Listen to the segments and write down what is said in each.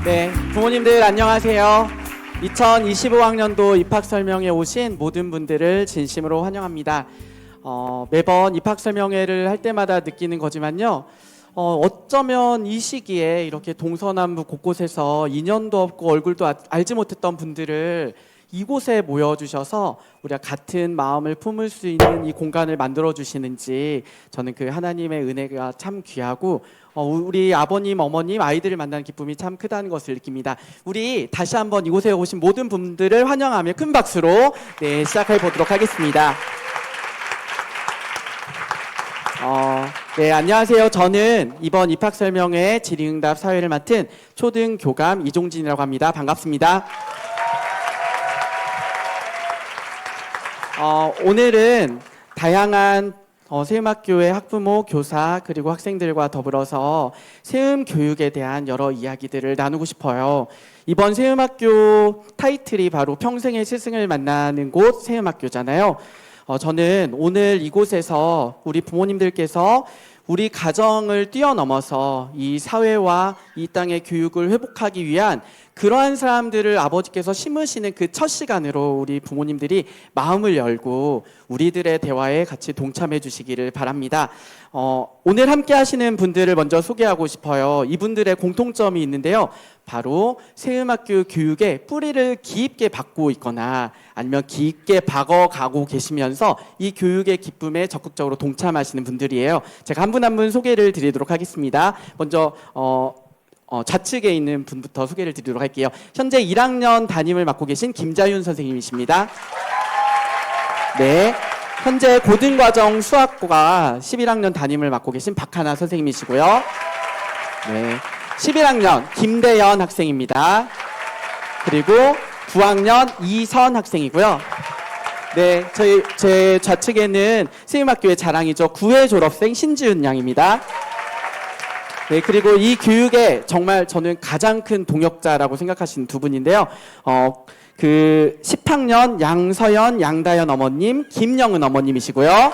네, 부모님들 안녕하세요. 2025학년도 입학 설명회 오신 모든 분들을 진심으로 환영합니다. 매번 입학 설명회를 할 때마다 느끼는 거지만요. 어쩌면 이 시기에 이렇게 동서남북 곳곳에서 인연도 없고 얼굴도 알지 못했던 분들을 이곳에 모여주셔서 우리가 같은 마음을 품을 수 있는 이 공간을 만들어 주시는지 저는 그 하나님의 은혜가 참 귀하고 우리 아버님, 어머님, 아이들을 만나는 기쁨이 참 크다는 것을 느낍니다. 우리 다시 한번 이곳에 오신 모든 분들을 환영하며 큰 박수로 시작해 보도록 하겠습니다. 네, 안녕하세요. 저는 이번 입학 설명회 질의응답 사회를 맡은 초등교감 이종진이라고 합니다. 반갑습니다. 오늘은 다양한 세음학교의 학부모, 교사 그리고 학생들과 더불어서 세음 교육에 대한 여러 이야기들을 나누고 싶어요. 이번 세음학교 타이틀이 바로 평생의 스승을 만나는 곳 세음학교잖아요. 저는 오늘 이곳에서 우리 부모님들께서 우리 가정을 뛰어넘어서 이 사회와 이 땅의 교육을 회복하기 위한 그러한 사람들을 아버지께서 심으시는 그 첫 시간으로 우리 부모님들이 마음을 열고 우리들의 대화에 같이 동참해 주시기를 바랍니다. 오늘 함께 하시는 분들을 먼저 소개하고 싶어요. 이분들의 공통점이 있는데요. 바로 세음학교 교육의 뿌리를 깊게 박고 있거나 아니면 깊게 박어가고 계시면서 이 교육의 기쁨에 적극적으로 동참하시는 분들이에요. 제가 한 분 한 분 소개를 드리도록 하겠습니다. 먼저 좌측에 있는 분부터 소개를 드리도록 할게요. 현재 1학년 담임을 맡고 계신 김자윤 선생님이십니다. 네, 현재 고등과정 수학과 11학년 담임을 맡고 계신 박하나 선생님이시고요. 네, 11학년 김대연 학생입니다. 그리고 9학년 이선 학생이고요. 네, 제 좌측에는 세음학교의 자랑이죠. 9회 졸업생 신지은 양입니다. 네, 그리고 이 교육에 정말 저는 가장 큰 동역자라고 생각하시는 두 분인데요. 그 10학년 양서연, 양다연 어머님, 김영은 어머님이시고요.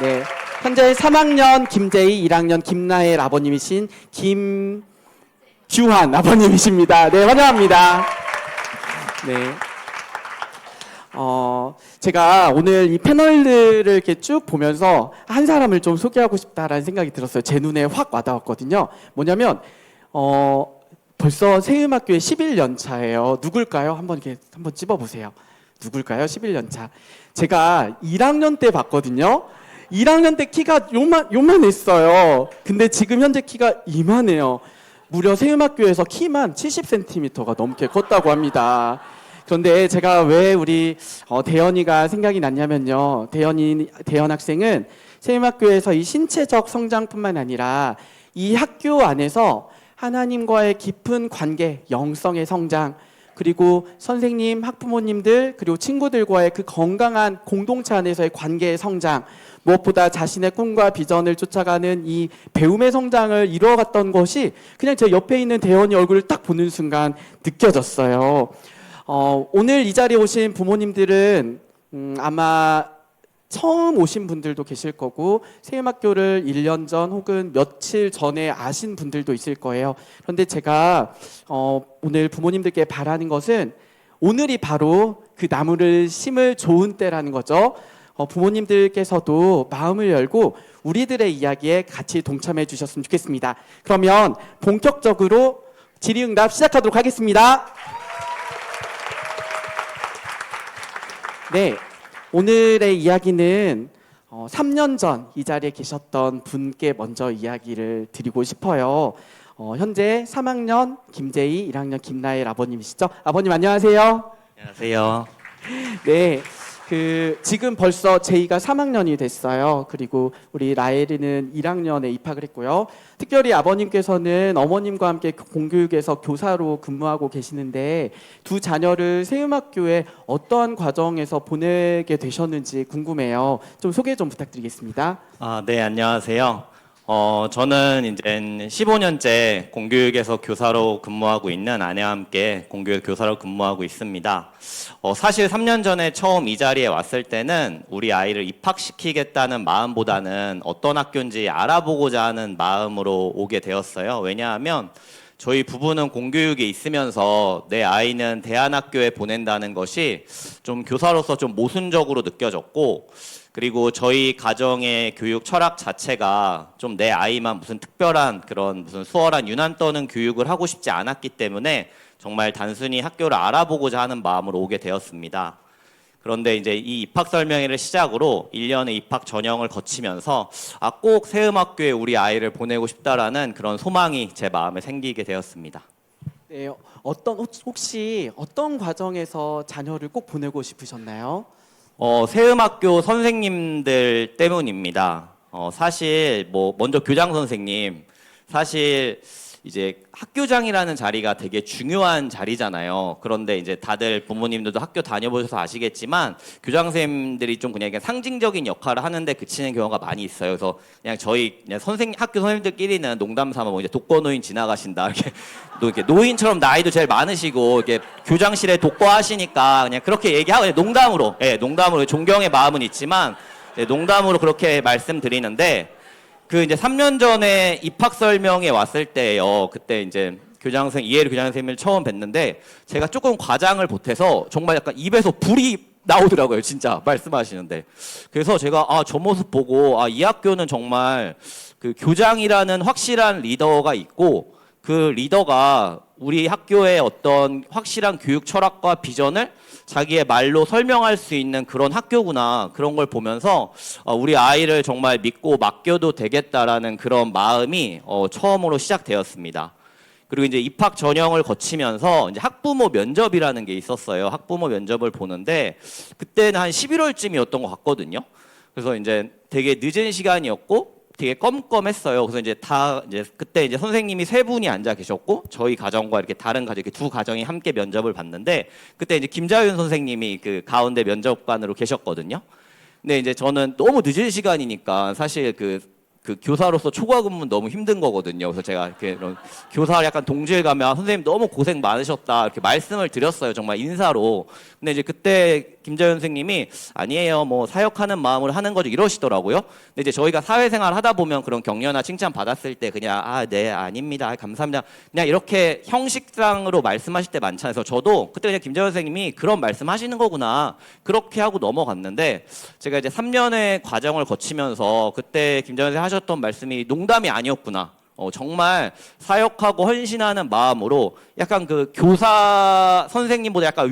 네, 현재 3학년 김재희, 1학년 김나엘 아버님이신 김주환 아버님이십니다. 네, 환영합니다. 네. 제가 오늘 이 패널들을 이렇게 쭉 보면서 한 사람을 좀 소개하고 싶다라는 생각이 들었어요. 제 눈에 확 와닿았거든요. 뭐냐면, 벌써 세음학교의 11년 차예요. 누굴까요? 한번 찝어보세요. 누굴까요? 11년 차. 제가 1학년 때 봤거든요. 1학년 때 키가 요만했어요. 근데 지금 현재 키가 이만해요. 무려 세음학교에서 키만 70cm가 넘게 컸다고 합니다. 그런데 제가 왜 우리 대연이가 생각이 났냐면요. 대연 학생은 세음학교에서 이 신체적 성장뿐만 아니라 이 학교 안에서 하나님과의 깊은 관계, 영성의 성장, 그리고 선생님, 학부모님들, 그리고 친구들과의 그 건강한 공동체 안에서의 관계의 성장, 무엇보다 자신의 꿈과 비전을 쫓아가는 이 배움의 성장을 이루어갔던 것이 그냥 제 옆에 있는 대연이 얼굴을 딱 보는 순간 느껴졌어요. 오늘 이 자리에 오신 부모님들은 아마 처음 오신 분들도 계실 거고 세음학교를 1년 전 혹은 며칠 전에 아신 분들도 있을 거예요. 그런데 제가 오늘 부모님들께 바라는 것은 오늘이 바로 그 나무를 심을 좋은 때라는 거죠. 부모님들께서도 마음을 열고 우리들의 이야기에 같이 동참해 주셨으면 좋겠습니다. 그러면 본격적으로 질의응답 시작하도록 하겠습니다. 네, 오늘의 이야기는 3년 전 이 자리에 계셨던 분께 먼저 이야기를 드리고 싶어요. 현재 3학년 김재희, 1학년 김나엘 아버님이시죠? 아버님 안녕하세요. 안녕하세요. 네, 지금 벌써 제이가 3학년이 됐어요. 그리고 우리 라엘이는 1학년에 입학을 했고요. 특별히 아버님께서는 어머님과 함께 공교육에서 교사로 근무하고 계시는데 두 자녀를 세음학교에 어떠한 과정에서 보내게 되셨는지 궁금해요. 좀 소개 좀 부탁드리겠습니다. 네, 안녕하세요. 저는 이제 15년째 공교육에서 교사로 근무하고 있는 아내와 함께 공교육 교사로 근무하고 있습니다. 사실 3년 전에 처음 이 자리에 왔을 때는 우리 아이를 입학시키겠다는 마음보다는 어떤 학교인지 알아보고자 하는 마음으로 오게 되었어요. 왜냐하면 저희 부부는 공교육에 있으면서 내 아이는 대안학교에 보낸다는 것이 좀 교사로서 좀 모순적으로 느껴졌고, 그리고 저희 가정의 교육 철학 자체가 좀 내 아이만 무슨 특별한 그런 무슨 수월한 유난 떠는 교육을 하고 싶지 않았기 때문에 정말 단순히 학교를 알아보고자 하는 마음으로 오게 되었습니다. 그런데 이제 이 입학 설명회를 시작으로 1년의 입학 전형을 거치면서 꼭 세음학교에 우리 아이를 보내고 싶다라는 그런 소망이 제 마음에 생기게 되었습니다. 네, 혹시 어떤 과정에서 자녀를 꼭 보내고 싶으셨나요? 세음학교 선생님들 때문입니다. 사실 뭐 먼저 교장 선생님, 사실 이제 학교장이라는 자리가 되게 중요한 자리잖아요. 그런데 이제 다들 부모님들도 학교 다녀보셔서 아시겠지만 교장 선생님들이 좀 그냥 상징적인 역할을 하는데 그치는 경우가 많이 있어요. 그래서 그냥 저희 그냥 학교 선생님들끼리는 농담 삼아 뭐 이제 독거노인 지나가신다 이렇게 또 이렇게 노인처럼 나이도 제일 많으시고 이렇게 교장실에 독거하시니까 그냥 그렇게 얘기하고 그냥 농담으로, 예, 농담으로 존경의 마음은 있지만 농담으로 그렇게 말씀드리는데. 그 이제 3년 전에 입학 설명에 왔을 때요. 그때 이제 이해를 교장 선생님을 처음 뵀는데 제가 조금 과장을 보태서 정말 약간 입에서 불이 나오더라고요. 진짜 말씀하시는데. 그래서 제가 저 모습 보고 이 학교는 정말 그 교장이라는 확실한 리더가 있고 그 리더가 우리 학교의 어떤 확실한 교육 철학과 비전을 자기의 말로 설명할 수 있는 그런 학교구나, 그런 걸 보면서 우리 아이를 정말 믿고 맡겨도 되겠다라는 그런 마음이 처음으로 시작되었습니다. 그리고 이제 입학 전형을 거치면서 이제 학부모 면접이라는 게 있었어요. 학부모 면접을 보는데 그때는 한 11월쯤이었던 것 같거든요. 그래서 이제 되게 늦은 시간이었고 되게 껌껌했어요. 그래서 이제 그때 이제 선생님이 세 분이 앉아 계셨고 저희 가정과 이렇게 다른 가정, 이렇게 두 가정이 함께 면접을 봤는데 그때 이제 김자윤 선생님이 그 가운데 면접관으로 계셨거든요. 근데 이제 저는 너무 늦은 시간이니까 사실 그 교사로서 초과 근무는 너무 힘든 거거든요. 그래서 제가 이렇게 교사 약간 동지에 가면 선생님 너무 고생 많으셨다 이렇게 말씀을 드렸어요. 정말 인사로. 근데 이제 그때 김자연 선생님이 아니에요. 뭐 사역하는 마음으로 하는 거죠. 이러시더라고요. 근데 이제 저희가 사회생활 하다 보면 그런 격려나 칭찬 받았을 때 그냥 네, 아닙니다. 감사합니다. 그냥 이렇게 형식상으로 말씀하실 때 많잖아요. 그래서 저도 그때 그냥 김자연 선생님이 그런 말씀하시는 거구나. 그렇게 하고 넘어갔는데 제가 이제 3년의 과정을 거치면서 그때 김자연 선생님 하셨던 말씀이 농담이 아니었구나. 정말 사역하고 헌신하는 마음으로 약간 그 교사 선생님보다 약간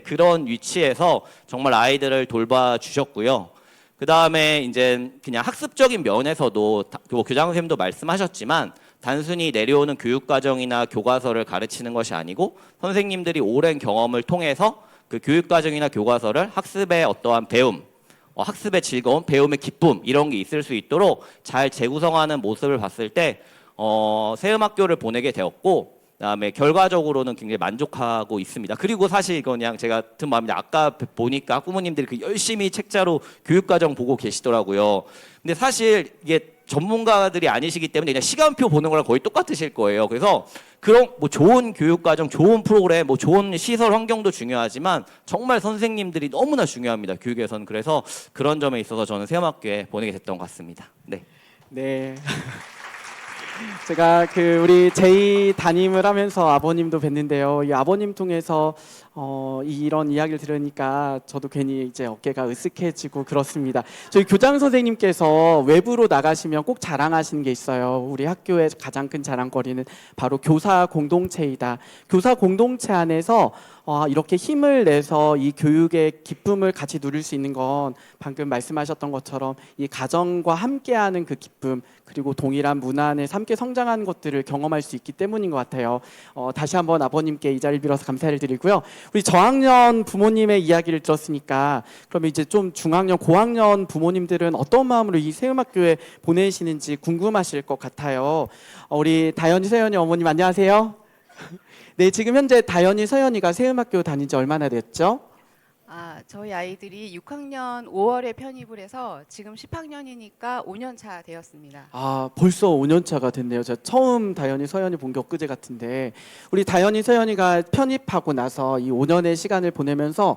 그런 위치에서 정말 아이들을 돌봐주셨고요. 그 다음에 이제 그냥 학습적인 면에서도 교장 선생님도 말씀하셨지만 단순히 내려오는 교육과정이나 교과서를 가르치는 것이 아니고 선생님들이 오랜 경험을 통해서 그 교육과정이나 교과서를 학습의 어떠한 배움, 학습의 즐거움, 배움의 기쁨 이런 게 있을 수 있도록 잘 재구성하는 모습을 봤을 때 세음학교를 보내게 되었고 그다음에 결과적으로는 굉장히 만족하고 있습니다. 그리고 사실 이건 그냥 제가 든 마음인데 아까 보니까 부모님들이 그 열심히 책자로 교육과정 보고 계시더라고요. 근데 사실 이게 전문가들이 아니시기 때문에 그냥 시간표 보는 거랑 거의 똑같으실 거예요. 그래서 그런 뭐 좋은 교육과정, 좋은 프로그램, 뭐 좋은 시설 환경도 중요하지만 정말 선생님들이 너무나 중요합니다. 교육에서는. 그래서 그런 점에 있어서 저는 세음학교에 보내게 됐던 것 같습니다. 네. 네. 제가 우리 제이 담임을 하면서 아버님도 뵀는데요. 이 아버님 통해서 이런 이야기를 들으니까 저도 괜히 이제 어깨가 으쓱해지고 그렇습니다. 저희 교장 선생님께서 외부로 나가시면 꼭 자랑하시는 게 있어요. 우리 학교의 가장 큰 자랑거리는 바로 교사 공동체이다. 교사 공동체 안에서 이렇게 힘을 내서 이 교육의 기쁨을 같이 누릴 수 있는 건 방금 말씀하셨던 것처럼 이 가정과 함께하는 그 기쁨, 그리고 동일한 문화 안에서 함께 성장하는 것들을 경험할 수 있기 때문인 것 같아요. 다시 한번 아버님께 이 자리를 빌어서 감사를 드리고요. 우리 저학년 부모님의 이야기를 들었으니까 그러면 이제 좀 중학년, 고학년 부모님들은 어떤 마음으로 이 세음학교에 보내시는지 궁금하실 것 같아요. 우리 다현이, 서연이 어머님 안녕하세요. 네, 지금 현재 다현이, 서연이가 세음학교 다닌 지 얼마나 됐죠? 저희 아이들이 6학년 5월에 편입을 해서 지금 10학년이니까 5년 차 되었습니다. 벌써 5년 차가 됐네요. 제가 처음 다현이, 서연이 본 게 엊그제 같은데 우리 다현이, 서연이가 편입하고 나서 이 5년의 시간을 보내면서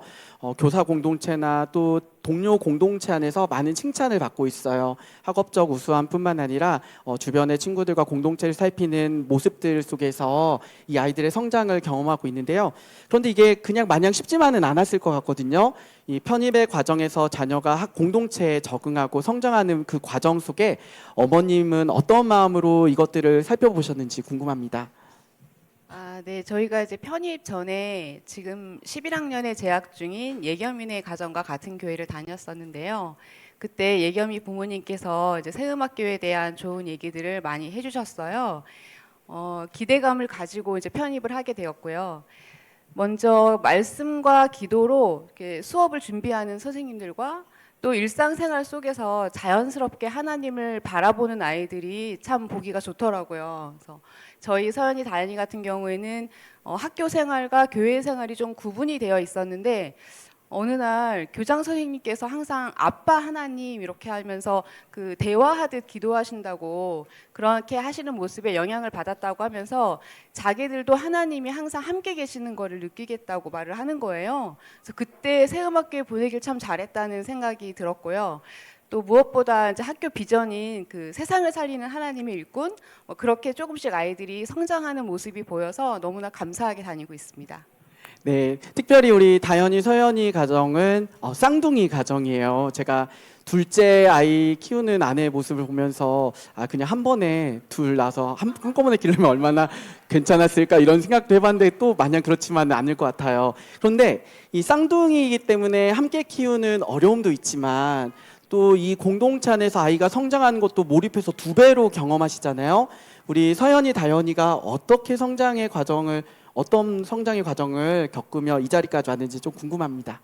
교사 공동체나 또 동료 공동체 안에서 많은 칭찬을 받고 있어요. 학업적 우수함뿐만 아니라 주변의 친구들과 공동체를 살피는 모습들 속에서 이 아이들의 성장을 경험하고 있는데요. 그런데 이게 그냥 마냥 쉽지만은 않았을 것 같거든요. 이 편입의 과정에서 자녀가 학 공동체에 적응하고 성장하는 그 과정 속에 어머님은 어떤 마음으로 이것들을 살펴보셨는지 궁금합니다. 네. 저희가 이제 편입 전에 지금 11학년에 재학 중인 예겸이네 가정과 같은 교회를 다녔었는데요. 그때 예겸이 부모님께서 이제 새음악교에 대한 좋은 얘기들을 많이 해주셨어요. 기대감을 가지고 이제 편입을 하게 되었고요. 먼저 말씀과 기도로 이렇게 수업을 준비하는 선생님들과 또 일상생활 속에서 자연스럽게 하나님을 바라보는 아이들이 참 보기가 좋더라고요. 그래서 저희 서연이 다현이 같은 경우에는 학교 생활과 교회 생활이 좀 구분이 되어 있었는데 어느 날 교장 선생님께서 항상 아빠 하나님 이렇게 하면서 그 대화하듯 기도하신다고 그렇게 하시는 모습에 영향을 받았다고 하면서 자기들도 하나님이 항상 함께 계시는 거를 느끼겠다고 말을 하는 거예요. 그래서 그때 새음악교에 보내길 참 잘했다는 생각이 들었고요. 또 무엇보다 이제 학교 비전인 그 세상을 살리는 하나님의 일꾼 그렇게 조금씩 아이들이 성장하는 모습이 보여서 너무나 감사하게 다니고 있습니다. 네, 특별히 우리 다현이, 서연이 가정은 쌍둥이 가정이에요. 제가 둘째 아이 키우는 아내의 모습을 보면서 그냥 한 번에 둘 낳아서 한꺼번에 기르면 얼마나 괜찮았을까 이런 생각도 해봤는데 또 마냥 그렇지만은 않을 것 같아요. 그런데 이 쌍둥이이기 때문에 함께 키우는 어려움도 있지만 또 이 공동체 안에서 아이가 성장하는 것도 몰입해서 2배로 경험하시잖아요. 우리 서연이, 다현이가 어떤 성장의 과정을 겪으며 이 자리까지 왔는지 좀 궁금합니다.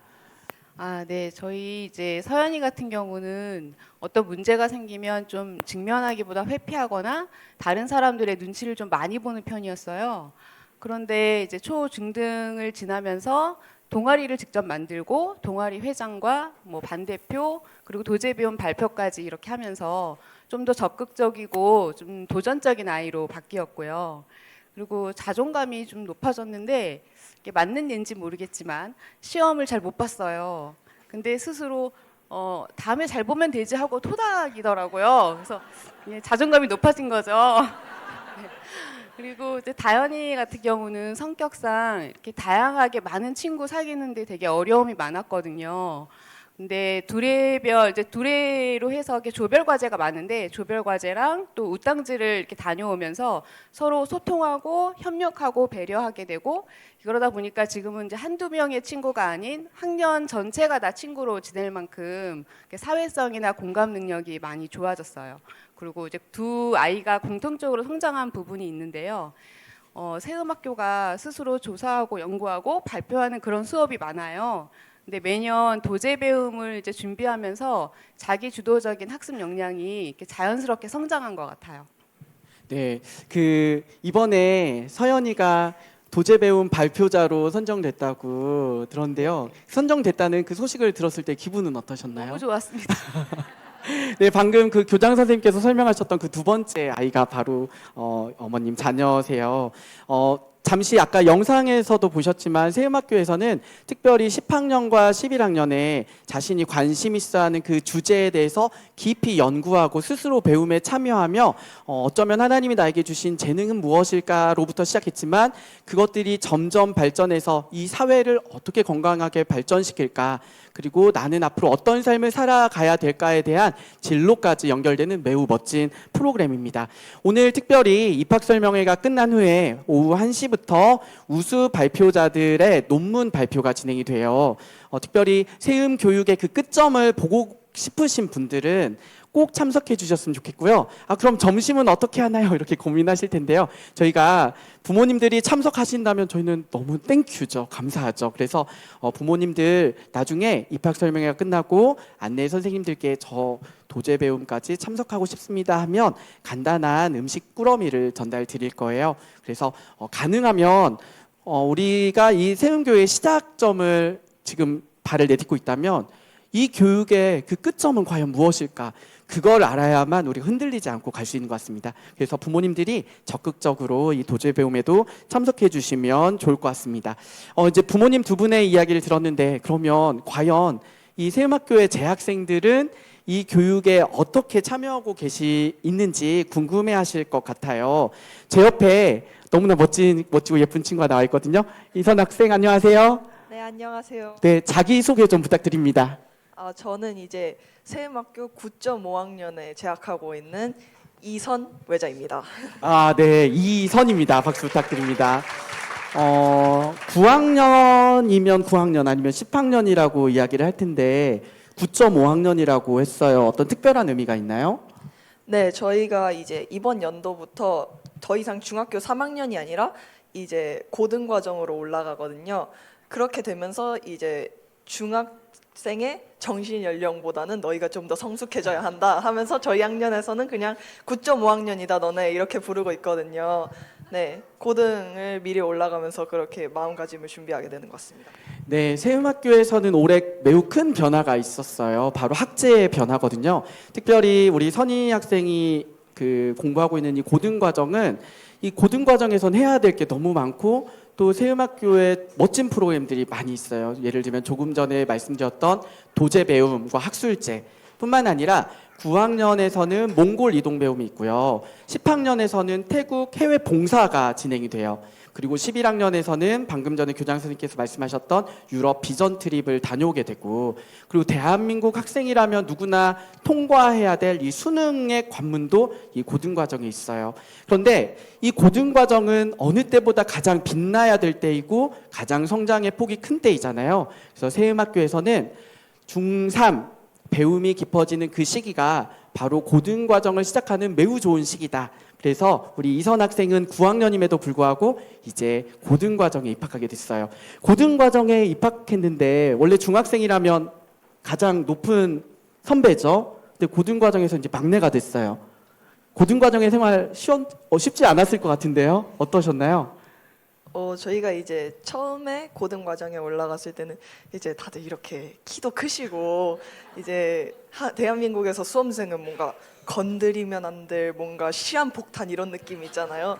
네. 저희 이제 서연이 같은 경우는 어떤 문제가 생기면 좀 직면하기보다 회피하거나 다른 사람들의 눈치를 좀 많이 보는 편이었어요. 그런데 이제 초, 중등을 지나면서 동아리를 직접 만들고 동아리 회장과 뭐 반대표 그리고 도제비움 발표까지 이렇게 하면서 좀 더 적극적이고 좀 도전적인 아이로 바뀌었고요. 그리고 자존감이 좀 높아졌는데 이게 맞는 얘기인지 모르겠지만 시험을 잘 못 봤어요. 근데 스스로 다음에 잘 보면 되지 하고 토닥이더라고요. 그래서 자존감이 높아진 거죠. 네. 그리고 이제 다현이 같은 경우는 성격상 이렇게 다양하게 많은 친구 사귀는데 되게 어려움이 많았거든요. 근데 두레로 해서 이렇게 조별 과제가 많은데 조별 과제랑 또 우땅지를 이렇게 다녀오면서 서로 소통하고 협력하고 배려하게 되고 그러다 보니까 지금은 이제 한두 명의 친구가 아닌 학년 전체가 다 친구로 지낼 만큼 사회성이나 공감 능력이 많이 좋아졌어요. 그리고 이제 두 아이가 공통적으로 성장한 부분이 있는데요. 새음악교가 스스로 조사하고 연구하고 발표하는 그런 수업이 많아요. 근데 매년 도제 배움을 이제 준비하면서 자기 주도적인 학습 역량이 이렇게 자연스럽게 성장한 것 같아요. 네, 이번에 서연이가 도제 배움 발표자로 선정됐다고 들었는데요. 선정됐다는 그 소식을 들었을 때 기분은 어떠셨나요? 너무 좋았습니다. 네, 방금 그 교장 선생님께서 설명하셨던 그 2번째 아이가 바로 어머님 자녀세요. 잠시 아까 영상에서도 보셨지만 새음악교에서는 특별히 10학년과 11학년에 자신이 관심 있어하는 그 주제에 대해서 깊이 연구하고 스스로 배움에 참여하며 어쩌면 하나님이 나에게 주신 재능은 무엇일까로부터 시작했지만 그것들이 점점 발전해서 이 사회를 어떻게 건강하게 발전시킬까 그리고 나는 앞으로 어떤 삶을 살아가야 될까에 대한 진로까지 연결되는 매우 멋진 프로그램입니다. 오늘 특별히 입학설명회가 끝난 후에 오후 1시부터 우수 발표자들의 논문 발표가 진행이 돼요. 특별히 세음 교육의 그 끝점을 보고 싶으신 분들은 꼭 참석해 주셨으면 좋겠고요. 그럼 점심은 어떻게 하나요? 이렇게 고민하실 텐데요. 저희가 부모님들이 참석하신다면 저희는 너무 땡큐죠. 감사하죠. 그래서 부모님들 나중에 입학 설명회가 끝나고 안내 선생님들께 저 도제 배움까지 참석하고 싶습니다 하면 간단한 음식 꾸러미를 전달 드릴 거예요. 그래서 가능하면 우리가 이 세음교의 시작점을 지금 발을 내딛고 있다면 이 교육의 그 끝점은 과연 무엇일까? 그걸 알아야만 우리가 흔들리지 않고 갈 수 있는 것 같습니다. 그래서 부모님들이 적극적으로 이 도제 배움에도 참석해 주시면 좋을 것 같습니다. 이제 부모님 2분의 이야기를 들었는데 그러면 과연 이 세음학교의 재학생들은 이 교육에 어떻게 참여하고 있는지 궁금해하실 것 같아요. 제 옆에 너무나 멋지고 예쁜 친구가 나와 있거든요. 이선 학생 안녕하세요. 네, 안녕하세요. 네, 자기 소개 좀 부탁드립니다. 저는 이제 세음학교 9.5학년에 재학하고 있는 이선 외자입니다. 아, 네, 이선입니다. 박수 부탁드립니다. 9학년이면 9학년 아니면 10학년이라고 이야기를 할 텐데 9.5학년이라고 했어요. 어떤 특별한 의미가 있나요? 네, 저희가 이제 이번 연도부터 더 이상 중학교 3학년이 아니라 이제 고등과정으로 올라가거든요. 그렇게 되면서 이제 중학생의 정신 연령보다는 너희가 좀 더 성숙해져야 한다 하면서 저희 학년에서는 그냥 9.5학년이다 너네 이렇게 부르고 있거든요. 네, 고등을 미리 올라가면서 그렇게 마음가짐을 준비하게 되는 것 같습니다. 네, 세음학교에서는 올해 매우 큰 변화가 있었어요. 바로 학제의 변화거든요. 특별히 우리 선희 학생이 공부하고 있는 이 고등과정은 이 고등과정에선 해야 될 게 너무 많고 또 세음학교에 멋진 프로그램들이 많이 있어요. 예를 들면 조금 전에 말씀드렸던 도제 배움과 학술제 뿐만 아니라 9학년에서는 몽골 이동 배움이 있고요. 10학년에서는 태국 해외 봉사가 진행이 돼요. 그리고 11학년에서는 방금 전에 교장 선생님께서 말씀하셨던 유럽 비전 트립을 다녀오게 되고, 그리고 대한민국 학생이라면 누구나 통과해야 될 이 수능의 관문도 이 고등과정에 있어요. 그런데 이 고등과정은 어느 때보다 가장 빛나야 될 때이고 가장 성장의 폭이 큰 때이잖아요. 그래서 세음학교에서는 중3 배움이 깊어지는 그 시기가 바로 고등과정을 시작하는 매우 좋은 시기다. 그래서 우리 이선 학생은 9학년임에도 불구하고 이제 고등과정에 입학하게 됐어요. 고등과정에 입학했는데 원래 중학생이라면 가장 높은 선배죠. 근데 고등과정에서 이제 막내가 됐어요. 고등과정의 생활 쉽지 않았을 것 같은데요. 어떠셨나요? 저희가 이제 처음에 고등과정에 올라갔을 때는 이제 다들 이렇게 키도 크시고 이제 대한민국에서 수험생은 뭔가 건드리면 안 될 뭔가 시한폭탄 이런 느낌 있잖아요.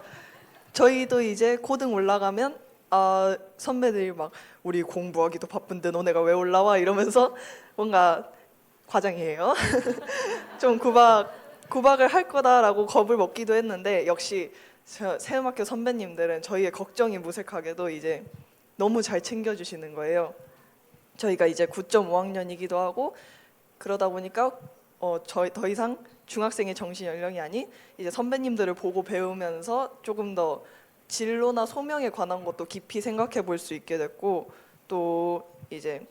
저희도 이제 고등 올라가면 선배들이 막 우리 공부하기도 바쁜데 너네가 왜 올라와 이러면서 뭔가 과장이에요. 좀 구박을 할 거다라고 겁을 먹기도 했는데 역시 세음학교 선배님들은 저희의 걱정이 무색하게도 이제 너무 잘 챙겨주시는 거예요. 저희가 이제 9.5학년이기도 하고 그러다 보니까 저희 더 이상 중학생의 정신 연령이 아닌 이제 선배님들을 보고 배우면서 조금 더 진로나 소명에 관한 것도 깊이 생각해 볼 수 있게 됐고, 또 이제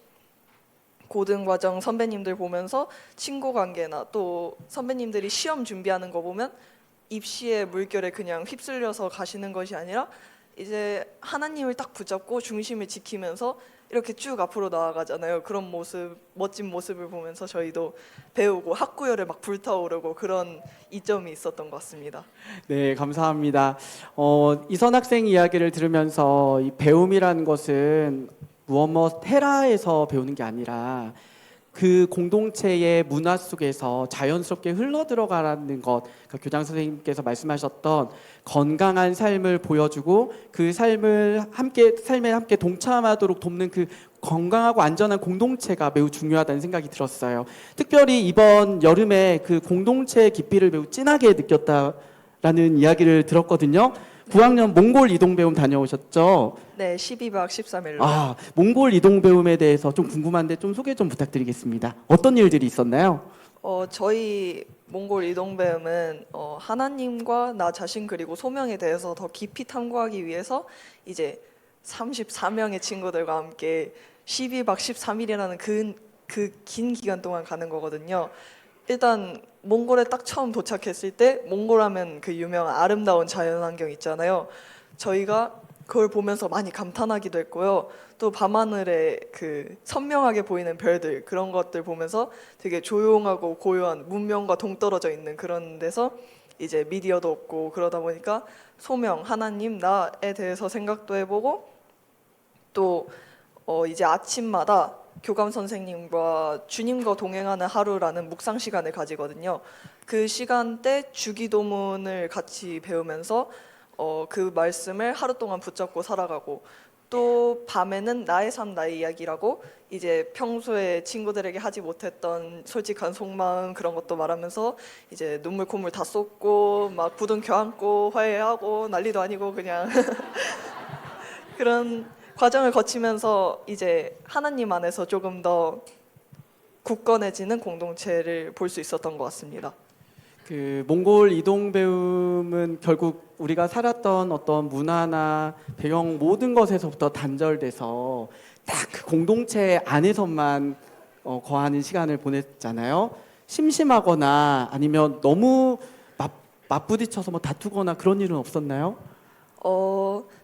고등과정 선배님들 보면서 친구 관계나 또 선배님들이 시험 준비하는 거 보면 입시의 물결에 그냥 휩쓸려서 가시는 것이 아니라 이제 하나님을 딱 붙잡고 중심을 지키면서 이렇게 쭉 앞으로 나아가잖아요. 그런 모습, 멋진 모습을 보면서 저희도 배우고 학구열에 막 불타오르고 그런 이점이 있었던 것 같습니다. 네, 감사합니다. 이선 학생 이야기를 들으면서 이 배움이라는 것은 무엇 해라에서 배우는 게 아니라 그 공동체의 문화 속에서 자연스럽게 흘러 들어가라는 것, 그러니까 교장 선생님께서 말씀하셨던 건강한 삶을 보여주고 그 삶에 함께 동참하도록 돕는 그 건강하고 안전한 공동체가 매우 중요하다는 생각이 들었어요. 특별히 이번 여름에 그 공동체의 깊이를 매우 진하게 느꼈다라는 이야기를 들었거든요. 9학년 몽골 이동 배움 다녀오셨죠? 네, 12박 13일로. 몽골 이동 배움에 대해서 좀 궁금한데 좀 소개 좀 부탁드리겠습니다. 어떤 일들이 있었나요? 저희 몽골 이동배움은 하나님과 나 자신 그리고 소명에 대해서 더 깊이 탐구하기 위해서 이제 34명의 친구들과 함께 12박 13일이라는 그 긴 기간 동안 가는 거거든요. 일단 몽골에 딱 처음 도착했을 때 몽골 하면 그 유명한 아름다운 자연환경 있잖아요. 저희가 그걸 보면서 많이 감탄하기도 했고요. 또 밤하늘에 그 선명하게 보이는 별들, 그런 것들 보면서 되게 조용하고 고요한 문명과 동떨어져 있는 그런 데서 이제 미디어도 없고 그러다 보니까 소명, 하나님, 나에 대해서 생각도 해보고, 또 이제 아침마다 교감 선생님과 주님과 동행하는 하루라는 묵상 시간을 가지거든요. 그 시간대 주기도문을 같이 배우면서 그 말씀을 하루 동안 붙잡고 살아가고, 또 밤에는 나의 삶 나의 이야기라고 이제 평소에 친구들에게 하지 못했던 솔직한 속마음 그런 것도 말하면서 이제 눈물 콧물 다 쏟고 막 부둥 켜안고 화해하고 난리도 아니고 그냥 그런 과정을 거치면서 이제 하나님 안에서 조금 더 굳건해지는 공동체를 볼 수 있었던 것 같습니다. 그 몽골 이동 배움은 결국 우리가 살았던 어떤 문화나 배경 모든 것에서부터 단절돼서 딱 그 공동체 안에서만 거하는 시간을 보냈잖아요. 심심하거나 아니면 너무 맞부딪혀서 뭐 다투거나 그런 일은 없었나요?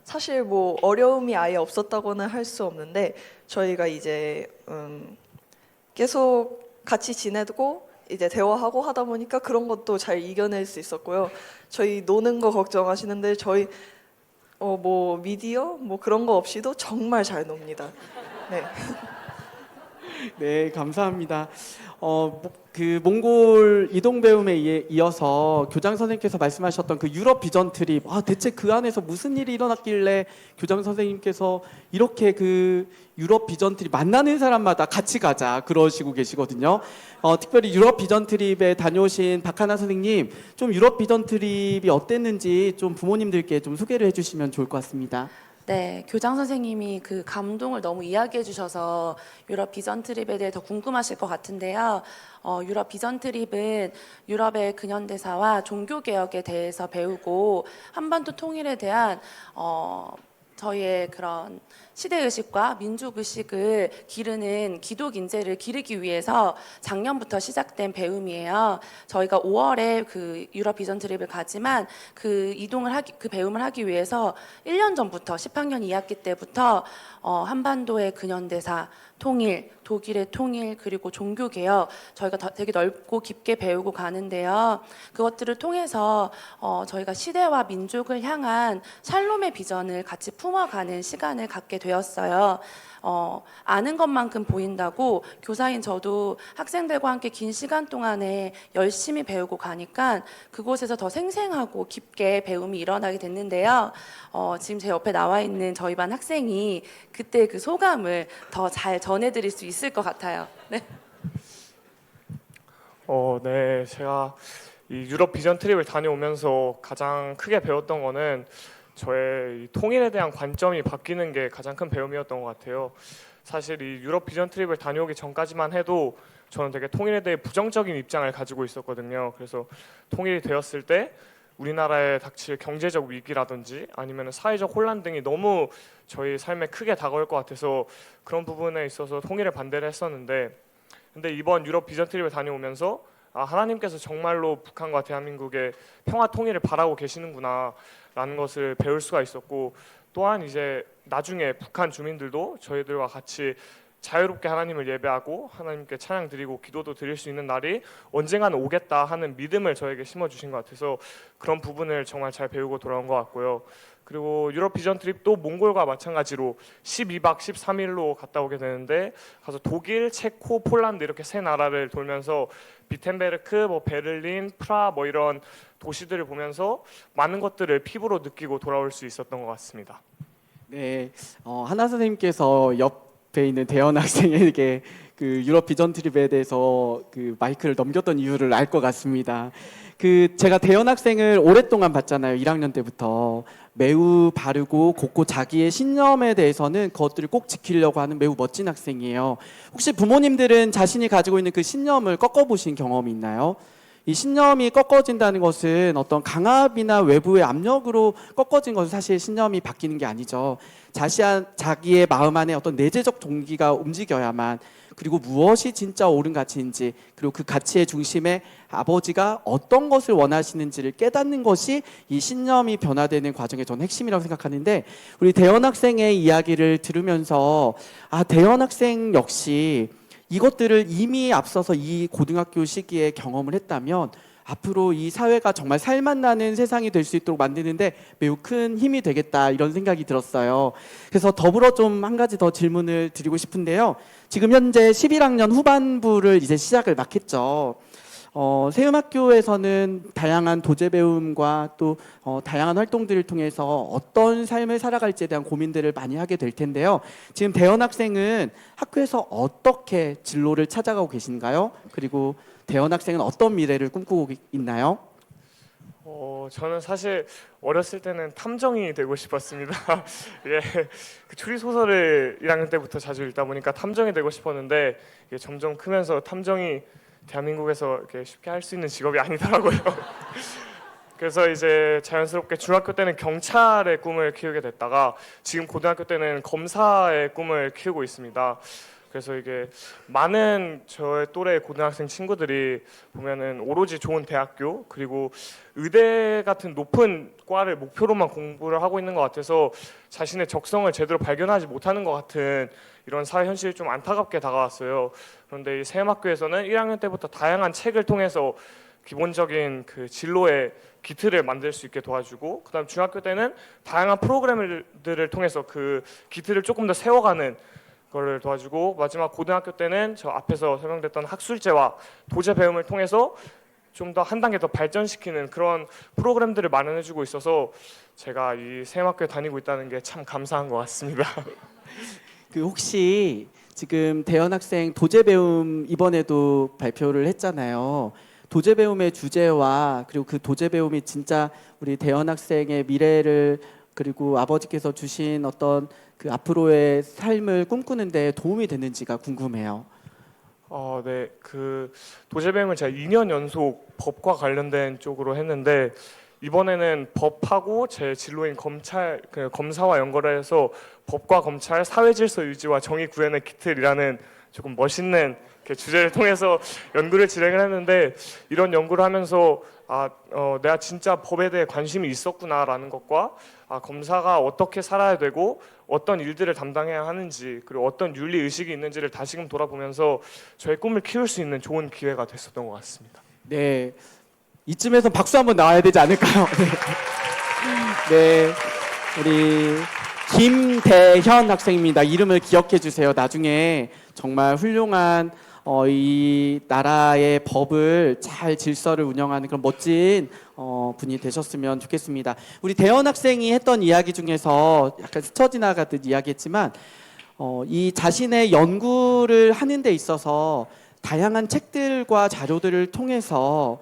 사실 뭐 어려움이 아예 없었다고는 할 수 없는데 저희가 이제 계속 같이 지내고 이제 대화하고 하다 보니까 그런 것도 잘 이겨낼 수 있었고요. 저희 노는 거 걱정하시는데 저희 뭐 미디어 뭐 그런 거 없이도 정말 잘 놉니다. 네. 네, 감사합니다. 그 몽골 이동 배움에 이어서 교장 선생님께서 말씀하셨던 그 유럽 비전 트립, 대체 그 안에서 무슨 일이 일어났길래 교장 선생님께서 이렇게 그 유럽 비전 트립 만나는 사람마다 같이 가자 그러시고 계시거든요. 특별히 유럽 비전 트립에 다녀오신 박하나 선생님, 좀 유럽 비전 트립이 어땠는지 좀 부모님들께 좀 소개를 해주시면 좋을 것 같습니다. 네, 교장 선생님이 그 감동을 너무 이야기해 주셔서 유럽 비전 트립에 대해 더 궁금하실 것 같은데요. 유럽 비전 트립은 유럽의 근현대사와 종교 개혁에 대해서 배우고 한반도 통일에 대한 저희의 그런 시대의식과 민족의식을 기르는 기독 인재를 기르기 위해서 작년부터 시작된 배움이에요. 저희가 5월에 그 유럽 비전 트립을 가지만 그 배움을 하기 위해서 1년 전부터 10학년 2학기 때부터 한반도의 근현대사, 통일, 독일의 통일, 그리고 종교개혁 저희가 되게 넓고 깊게 배우고 가는데요. 그것들을 통해서 저희가 시대와 민족을 향한 샬롬의 비전을 같이 품어가는 시간을 갖게 되었어요. 아는 것만큼 보인다고 지금 저도 학생들과 함께 긴 시간 동안에 열심히 배우고 가니까 그곳에서 더 생생하고 깊게 배움이 일어나게 됐는데요. 지금 제 옆에 나와 있는 저희 반 학생이 그때 그 소감을 더 잘 전해드릴 수 있을 것 같아요. 네. 네, 제가 이 유럽 비전 트립을 다녀오면서 가장 크게 배웠던 거는 저의 이 통일에 대한 관점이 바뀌는 게 가장 큰 배움이었던 것 같아요. 사실 이 유럽 비전 트립을 다녀오기 전까지만 해도 저는 되게 통일에 대해 부정적인 입장을 가지고 있었거든요. 그래서 통일이 되었을 때 우리나라에 닥칠 경제적 위기라든지 아니면 사회적 혼란 등이 너무 저희 삶에 크게 다가올 것 같아서 그런 부분에 있어서 통일에 반대를 했었는데, 근데 이번 유럽 비전 트립을 다녀오면서 하나님께서 정말로 북한과 대한민국의 평화 통일을 바라고 계시는구나 라는 것을 배울 수가 있었고, 또한 이제 나중에 북한 주민들도 저희들과 같이 자유롭게 하나님을 예배하고 하나님께 찬양 드리고 기도도 드릴 수 있는 날이 언젠가는 오겠다 하는 믿음을 저에게 심어주신 것 같아서 그런 부분을 정말 잘 배우고 돌아온 것 같고요. 그리고 유럽 비전 트립도 몽골과 마찬가지로 12박 13일로 갔다 오게 되는데, 가서 독일, 체코, 폴란드 이렇게 세 나라를 돌면서 비텐베르크, 베를린, 프라 이런 도시들을 보면서 많은 것들을 피부로 느끼고 돌아올 수 있었던 것 같습니다. 네, 하나 선생님께서 옆에 있는 대현 학생에게 그 유럽 비전 트립에 대해서 그 마이크를 넘겼던 이유를 알 것 같습니다. 제가 대현 학생을 오랫동안 봤잖아요. 1학년 때부터. 매우 바르고 곧고 자기의 신념에 대해서는 그것들을 꼭 지키려고 하는 매우 멋진 학생이에요. 혹시 부모님들은 자신이 가지고 있는 그 신념을 꺾어보신 경험이 있나요? 이 신념이 꺾어진다는 것은 어떤 강압이나 외부의 압력으로 꺾어진 것은 사실 신념이 바뀌는 게 아니죠. 자기의 마음 안에 어떤 내재적 동기가 움직여야만, 그리고 무엇이 진짜 옳은 가치인지, 그리고 그 가치의 중심에 아버지가 어떤 것을 원하시는지를 깨닫는 것이 이 신념이 변화되는 과정의 전 핵심이라고 생각하는데, 우리 대현 학생의 이야기를 들으면서 대현 학생 역시 이것들을 이미 앞서서 이 고등학교 시기에 경험을 했다면 앞으로 이 사회가 정말 살맛나는 세상이 될 수 있도록 만드는데 매우 큰 힘이 되겠다, 이런 생각이 들었어요. 그래서 더불어 좀 한 가지 더 질문을 드리고 싶은데요. 지금 현재 11학년 후반부를 이제 시작을 막 했죠. 세음학교에서는 다양한 도제 배움과 또 다양한 활동들을 통해서 어떤 삶을 살아갈지에 대한 고민들을 많이 하게 될 텐데요. 지금 대현 학생은 학교에서 어떻게 진로를 찾아가고 계신가요? 그리고 대현 학생은 어떤 미래를 꿈꾸고 있나요? 저는 사실 어렸을 때는 탐정이 되고 싶었습니다. 예, 그 추리 소설을 1학년 때부터 자주 읽다 보니까 탐정이 되고 싶었는데 이게 점점 크면서 탐정이 대한민국에서 이렇게 쉽게 할 수 있는 직업이 아니더라고요. 그래서 이제 자연스럽게 중학교 때는 경찰의 꿈을 키우게 됐다가 지금 고등학교 때는 검사의 꿈을 키우고 있습니다. 그래서 이게 많은 저의 또래 고등학생 친구들이 보면은 오로지 좋은 대학교 그리고 의대 같은 높은 과를 목표로만 공부를 하고 있는 것 같아서 자신의 적성을 제대로 발견하지 못하는 것 같은 이런 사회 현실이 좀 안타깝게 다가왔어요. 그런데 이 세음학교에서는 1학년 때부터 다양한 책을 통해서 기본적인 그 진로의 기틀을 만들 수 있게 도와주고, 그다음 중학교 때는 다양한 프로그램들을 통해서 그 기틀을 조금 더 세워가는 거를 도와주고, 마지막 고등학교 때는 저 앞에서 설명됐던 학술제와 도제 배움을 통해서 좀 더 한 단계 더 발전시키는 그런 프로그램들을 마련해주고 있어서 제가 이 세음학교에 다니고 있다는 게 참 감사한 것 같습니다. 그 혹시 지금 대현 학생 도제 배움 이번에도 발표를 했잖아요. 도제 배움의 주제와 그리고 그 도제 배움이 진짜 우리 대현 학생의 미래를 그리고 아버지께서 주신 어떤 그 앞으로의 삶을 꿈꾸는 데 도움이 되는지가 궁금해요. 네, 그 도제 배움을 제가 2년 연속 법과 관련된 쪽으로 했는데 이번에는 법하고 제 진로인 검찰, 검사와 연결을 해서 법과 검찰, 사회질서 유지와 정의 구현의 기틀이라는 조금 멋있는 주제를 통해서 연구를 진행을 했는데, 이런 연구를 하면서 내가 진짜 법에 대해 관심이 있었구나라는 것과 검사가 어떻게 살아야 되고 어떤 일들을 담당해야 하는지 그리고 어떤 윤리 의식이 있는지를 다시금 돌아보면서 저의 꿈을 키울 수 있는 좋은 기회가 됐었던 것 같습니다. 네, 이쯤에서 박수 한번 나와야 되지 않을까요? 네, 네, 우리 김대현 학생입니다. 이름을 기억해 주세요. 나중에 정말 훌륭한 이 나라의 법을 잘 질서를 운영하는 그런 멋진 분이 되셨으면 좋겠습니다. 우리 대현 학생이 했던 이야기 중에서 약간 스쳐 지나가듯 이야기했지만 이 자신의 연구를 하는 데 있어서 다양한 책들과 자료들을 통해서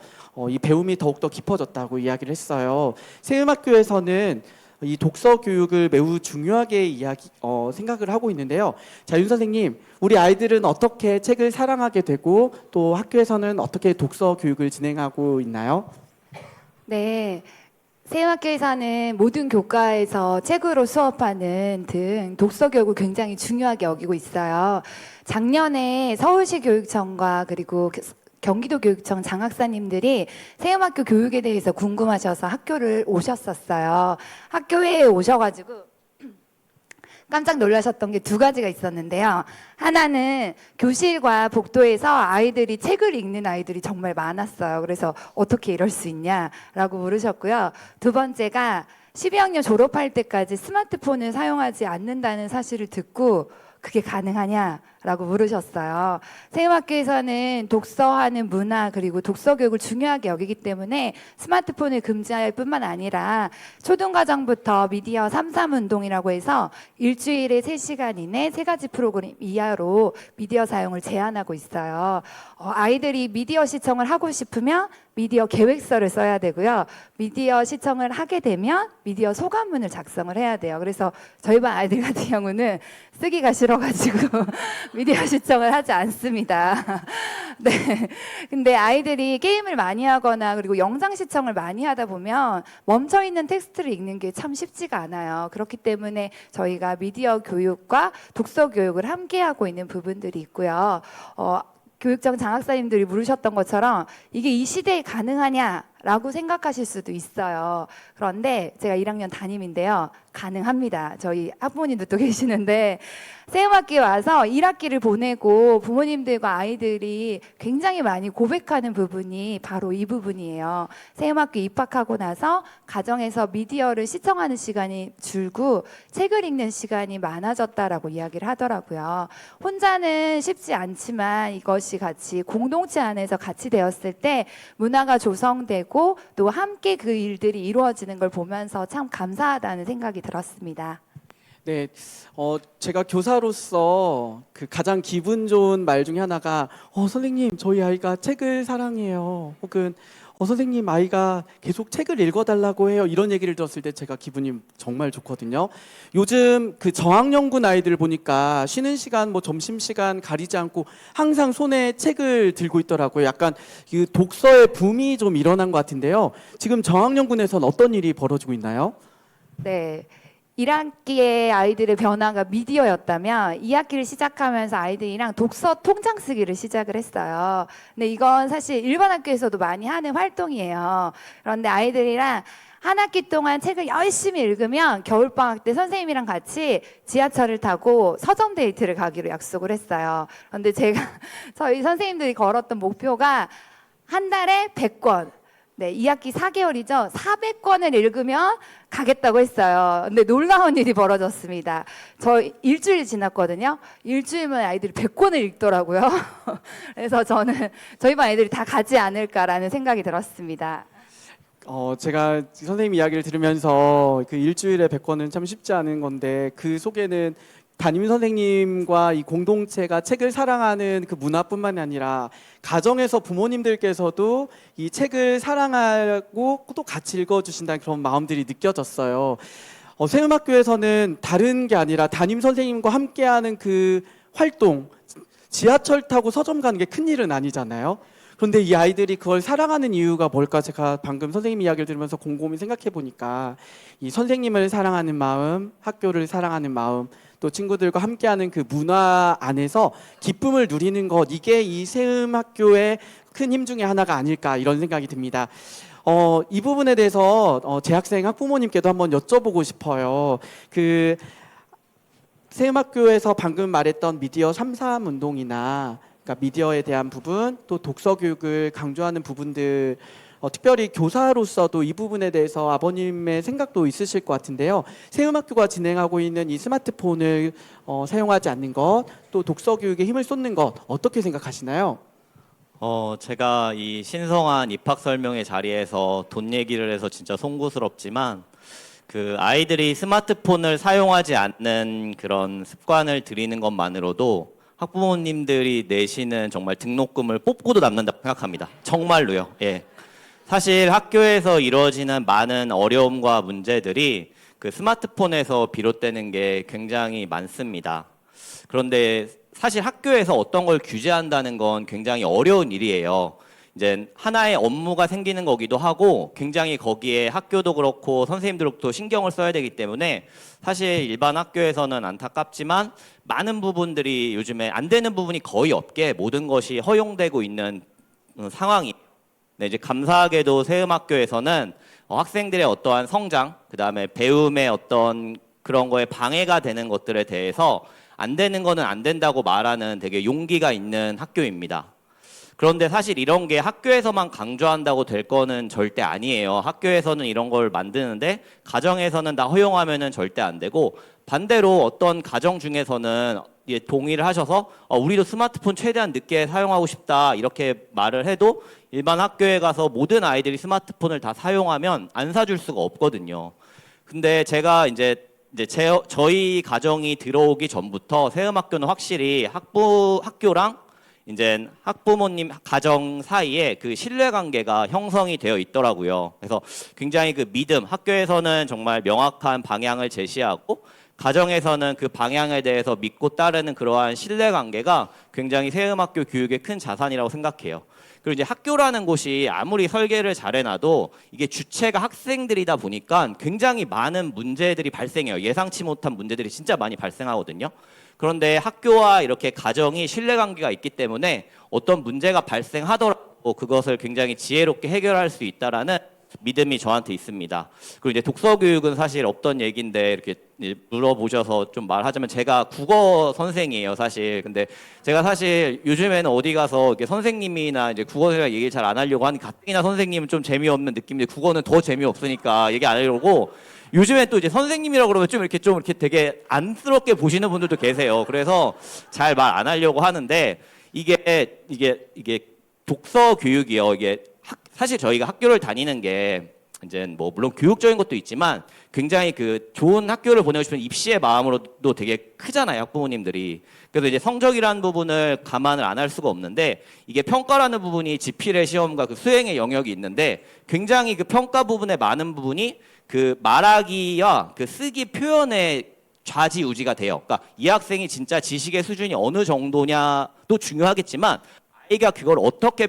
이 배움이 더욱더 깊어졌다고 이야기를 했어요. 세음학교에서는 이 독서 교육을 매우 중요하게 생각을 하고 있는데요. 자, 윤 선생님, 우리 아이들은 어떻게 책을 사랑하게 되고 또 학교에서는 어떻게 독서 교육을 진행하고 있나요? 네. 세음학교에서는 모든 교과에서 책으로 수업하는 등 독서 교육을 굉장히 중요하게 여기고 있어요. 작년에 서울시 교육청과 그리고 경기도 교육청 장학사님들이 세음학교 교육에 대해서 궁금하셔서 학교를 오셨었어요. 학교에 오셔가지고 깜짝 놀라셨던 게 두 가지가 있었는데요. 하나는 교실과 복도에서 아이들이 책을 읽는 아이들이 정말 많았어요. 그래서 어떻게 이럴 수 있냐라고 물으셨고요. 두 번째가 12학년 졸업할 때까지 스마트폰을 사용하지 않는다는 사실을 듣고 그게 가능하냐라고 물으셨어요. 세음학교에서는 독서하는 문화 그리고 독서 교육을 중요하게 여기기 때문에 스마트폰을 금지할 뿐만 아니라 초등과정부터 미디어 3.3 운동이라고 해서 일주일에 3시간 이내 3가지 프로그램 이하로 미디어 사용을 제한하고 있어요. 아이들이 미디어 시청을 하고 싶으면 미디어 계획서를 써야 되고요. 미디어 시청을 하게 되면 미디어 소감문을 작성을 해야 돼요. 그래서 저희 반 아이들 같은 경우는 쓰기가 싫어가지고 미디어 시청을 하지 않습니다. 네. 근데 아이들이 게임을 많이 하거나 그리고 영상 시청을 많이 하다 보면 멈춰있는 텍스트를 읽는 게 참 쉽지가 않아요. 그렇기 때문에 저희가 미디어 교육과 독서 교육을 함께 하고 있는 부분들이 있고요. 교육청 장학사님들이 물으셨던 것처럼 이게 이 시대에 가능하냐? 라고 생각하실 수도 있어요. 그런데 제가 1학년 담임인데요. 가능합니다. 저희 학부모님도 또 계시는데 세음학기에 와서 1학기를 보내고 부모님들과 아이들이 굉장히 많이 고백하는 부분이 바로 이 부분이에요. 세음학기 입학하고 나서 가정에서 미디어를 시청하는 시간이 줄고 책을 읽는 시간이 많아졌다라고 이야기를 하더라고요. 혼자는 쉽지 않지만 이것이 같이 공동체 안에서 같이 되었을 때 문화가 조성되고 또 함께 그 일들이 이루어지는 걸 보면서 참 감사하다는 생각이 들었습니다. 네, 제가 교사로서 그 가장 기분 좋은 말 중에 하나가 선생님 저희 아이가 책을 사랑해요. 혹은 선생님 아이가 계속 책을 읽어달라고 해요. 이런 얘기를 들었을 때 제가 기분이 정말 좋거든요. 요즘 그 저학년군 아이들 보니까 쉬는 시간, 뭐 점심 시간 가리지 않고 항상 손에 책을 들고 있더라고요. 약간 그 독서의 붐이 좀 일어난 것 같은데요. 지금 저학년군에서는 어떤 일이 벌어지고 있나요? 네. 1학기의 아이들의 변화가 미디어였다면 2학기를 시작하면서 아이들이랑 독서 통장 쓰기를 시작을 했어요. 근데 이건 사실 일반 학교에서도 많이 하는 활동이에요. 그런데 아이들이랑 한 학기 동안 책을 열심히 읽으면 겨울방학 때 선생님이랑 같이 지하철을 타고 서점 데이트를 가기로 약속을 했어요. 그런데 제가 저희 선생님들이 걸었던 목표가 한 달에 100권. 네, 2학기 4개월이죠. 400권을 읽으면 가겠다고 했어요. 근데 놀라운 일이 벌어졌습니다. 저 일주일 지났거든요. 일주일만 아이들이 100권을 읽더라고요. 그래서 저는 저희 반 아이들이 다 가지 않을까라는 생각이 들었습니다. 제가 선생님 이야기를 들으면서 그 일주일에 100권은 참 쉽지 않은 건데 그 속에는 담임 선생님과 이 공동체가 책을 사랑하는 그 문화뿐만 아니라 가정에서 부모님들께서도 이 책을 사랑하고 또 같이 읽어주신다는 그런 마음들이 느껴졌어요. 세음학교에서는 다른 게 아니라 담임 선생님과 함께하는 그 활동, 지하철 타고 서점 가는 게 큰일은 아니잖아요. 그런데 이 아이들이 그걸 사랑하는 이유가 뭘까? 제가 방금 선생님 이야기를 들으면서 곰곰이 생각해 보니까 이 선생님을 사랑하는 마음, 학교를 사랑하는 마음, 또 친구들과 함께하는 그 문화 안에서 기쁨을 누리는 것, 이게 이 세음학교의 큰 힘 중에 하나가 아닐까 이런 생각이 듭니다. 이 부분에 대해서 재학생 학부모님께도 한번 여쭤보고 싶어요. 그 세음학교에서 방금 말했던 미디어 3.3 운동이나 그러니까 미디어에 대한 부분, 또 독서 교육을 강조하는 부분들, 특별히 교사로서도 이 부분에 대해서 아버님의 생각도 있으실 것 같은데요. 세음학교가 진행하고 있는 이 스마트폰을 사용하지 않는 것, 또 독서 교육에 힘을 쏟는 것, 어떻게 생각하시나요? 제가 이 신성한 입학 설명회 자리에서 돈 얘기를 해서 진짜 송구스럽지만 그 아이들이 스마트폰을 사용하지 않는 그런 습관을 들이는 것만으로도 학부모님들이 내시는 정말 등록금을 뽑고도 남는다고 생각합니다. 정말로요. 예. 사실 학교에서 이루어지는 많은 어려움과 문제들이 그 스마트폰에서 비롯되는 게 굉장히 많습니다. 그런데 사실 학교에서 어떤 걸 규제한다는 건 굉장히 어려운 일이에요. 이제 하나의 업무가 생기는 거기도 하고 굉장히 거기에 학교도 그렇고 선생님들도 신경을 써야 되기 때문에 사실 일반 학교에서는 안타깝지만 많은 부분들이 요즘에 안 되는 부분이 거의 없게 모든 것이 허용되고 있는 상황이. 네, 이제 감사하게도 세음학교에서는 학생들의 어떠한 성장, 그다음에 배움의 어떤 그런 거에 방해가 되는 것들에 대해서 안 되는 거는 안 된다고 말하는 되게 용기가 있는 학교입니다. 그런데 사실 이런 게 학교에서만 강조한다고 될 거는 절대 아니에요. 학교에서는 이런 걸 만드는데 가정에서는 다 허용하면은 절대 안 되고 반대로 어떤 가정 중에서는 동의를 하셔서 우리도 스마트폰 최대한 늦게 사용하고 싶다 이렇게 말을 해도 일반 학교에 가서 모든 아이들이 스마트폰을 다 사용하면 안 사줄 수가 없거든요. 근데 제가 이제 저희 가정이 들어오기 전부터 세음학교는 확실히 학교랑 이제 학부모님 가정 사이에 그 신뢰관계가 형성이 되어 있더라고요. 그래서 굉장히 그 믿음, 학교에서는 정말 명확한 방향을 제시하고 가정에서는 그 방향에 대해서 믿고 따르는 그러한 신뢰관계가 굉장히 세음학교 교육의 큰 자산이라고 생각해요. 그리고 이제 학교라는 곳이 아무리 설계를 잘해놔도 이게 주체가 학생들이다 보니까 굉장히 많은 문제들이 발생해요. 예상치 못한 문제들이 진짜 많이 발생하거든요. 그런데 학교와 이렇게 가정이 신뢰관계가 있기 때문에 어떤 문제가 발생하더라도 생각하고 그것을 굉장히 지혜롭게 해결할 수 있다라는 믿음이 저한테 있습니다. 그리고 이제 독서 교육은 사실 없던 얘기인데 이렇게 물어보셔서 좀 말하자면 제가 국어 선생이에요, 사실. 근데 제가 사실 요즘에는 어디 가서 이렇게 선생님이나 이제 국어 선생님 얘기 잘 안 하려고 하니 가뜩이나 선생님은 좀 재미없는 느낌인데 국어는 더 재미없으니까 얘기 안 하려고 요즘에 또 이제 선생님이라고 그러면 좀 이렇게 되게 안쓰럽게 보시는 분들도 계세요. 그래서 잘 말 안 하려고 하는데 이게 독서 교육이요. 이게 사실 저희가 학교를 다니는 게 이제 뭐 물론 교육적인 것도 있지만 굉장히 그 좋은 학교를 보내고 싶은 입시의 마음으로도 되게 크잖아요, 학부모님들이. 그래서 이제 성적이라는 부분을 감안을 안 할 수가 없는데 이게 평가라는 부분이 지필의 시험과 그 수행의 영역이 있는데 굉장히 그 평가 부분의 많은 부분이 그 말하기와 그 쓰기 표현의 좌지우지가 돼요. 그러니까 이 학생이 진짜 지식의 수준이 어느 정도냐도 중요하겠지만 아이가 그걸 어떻게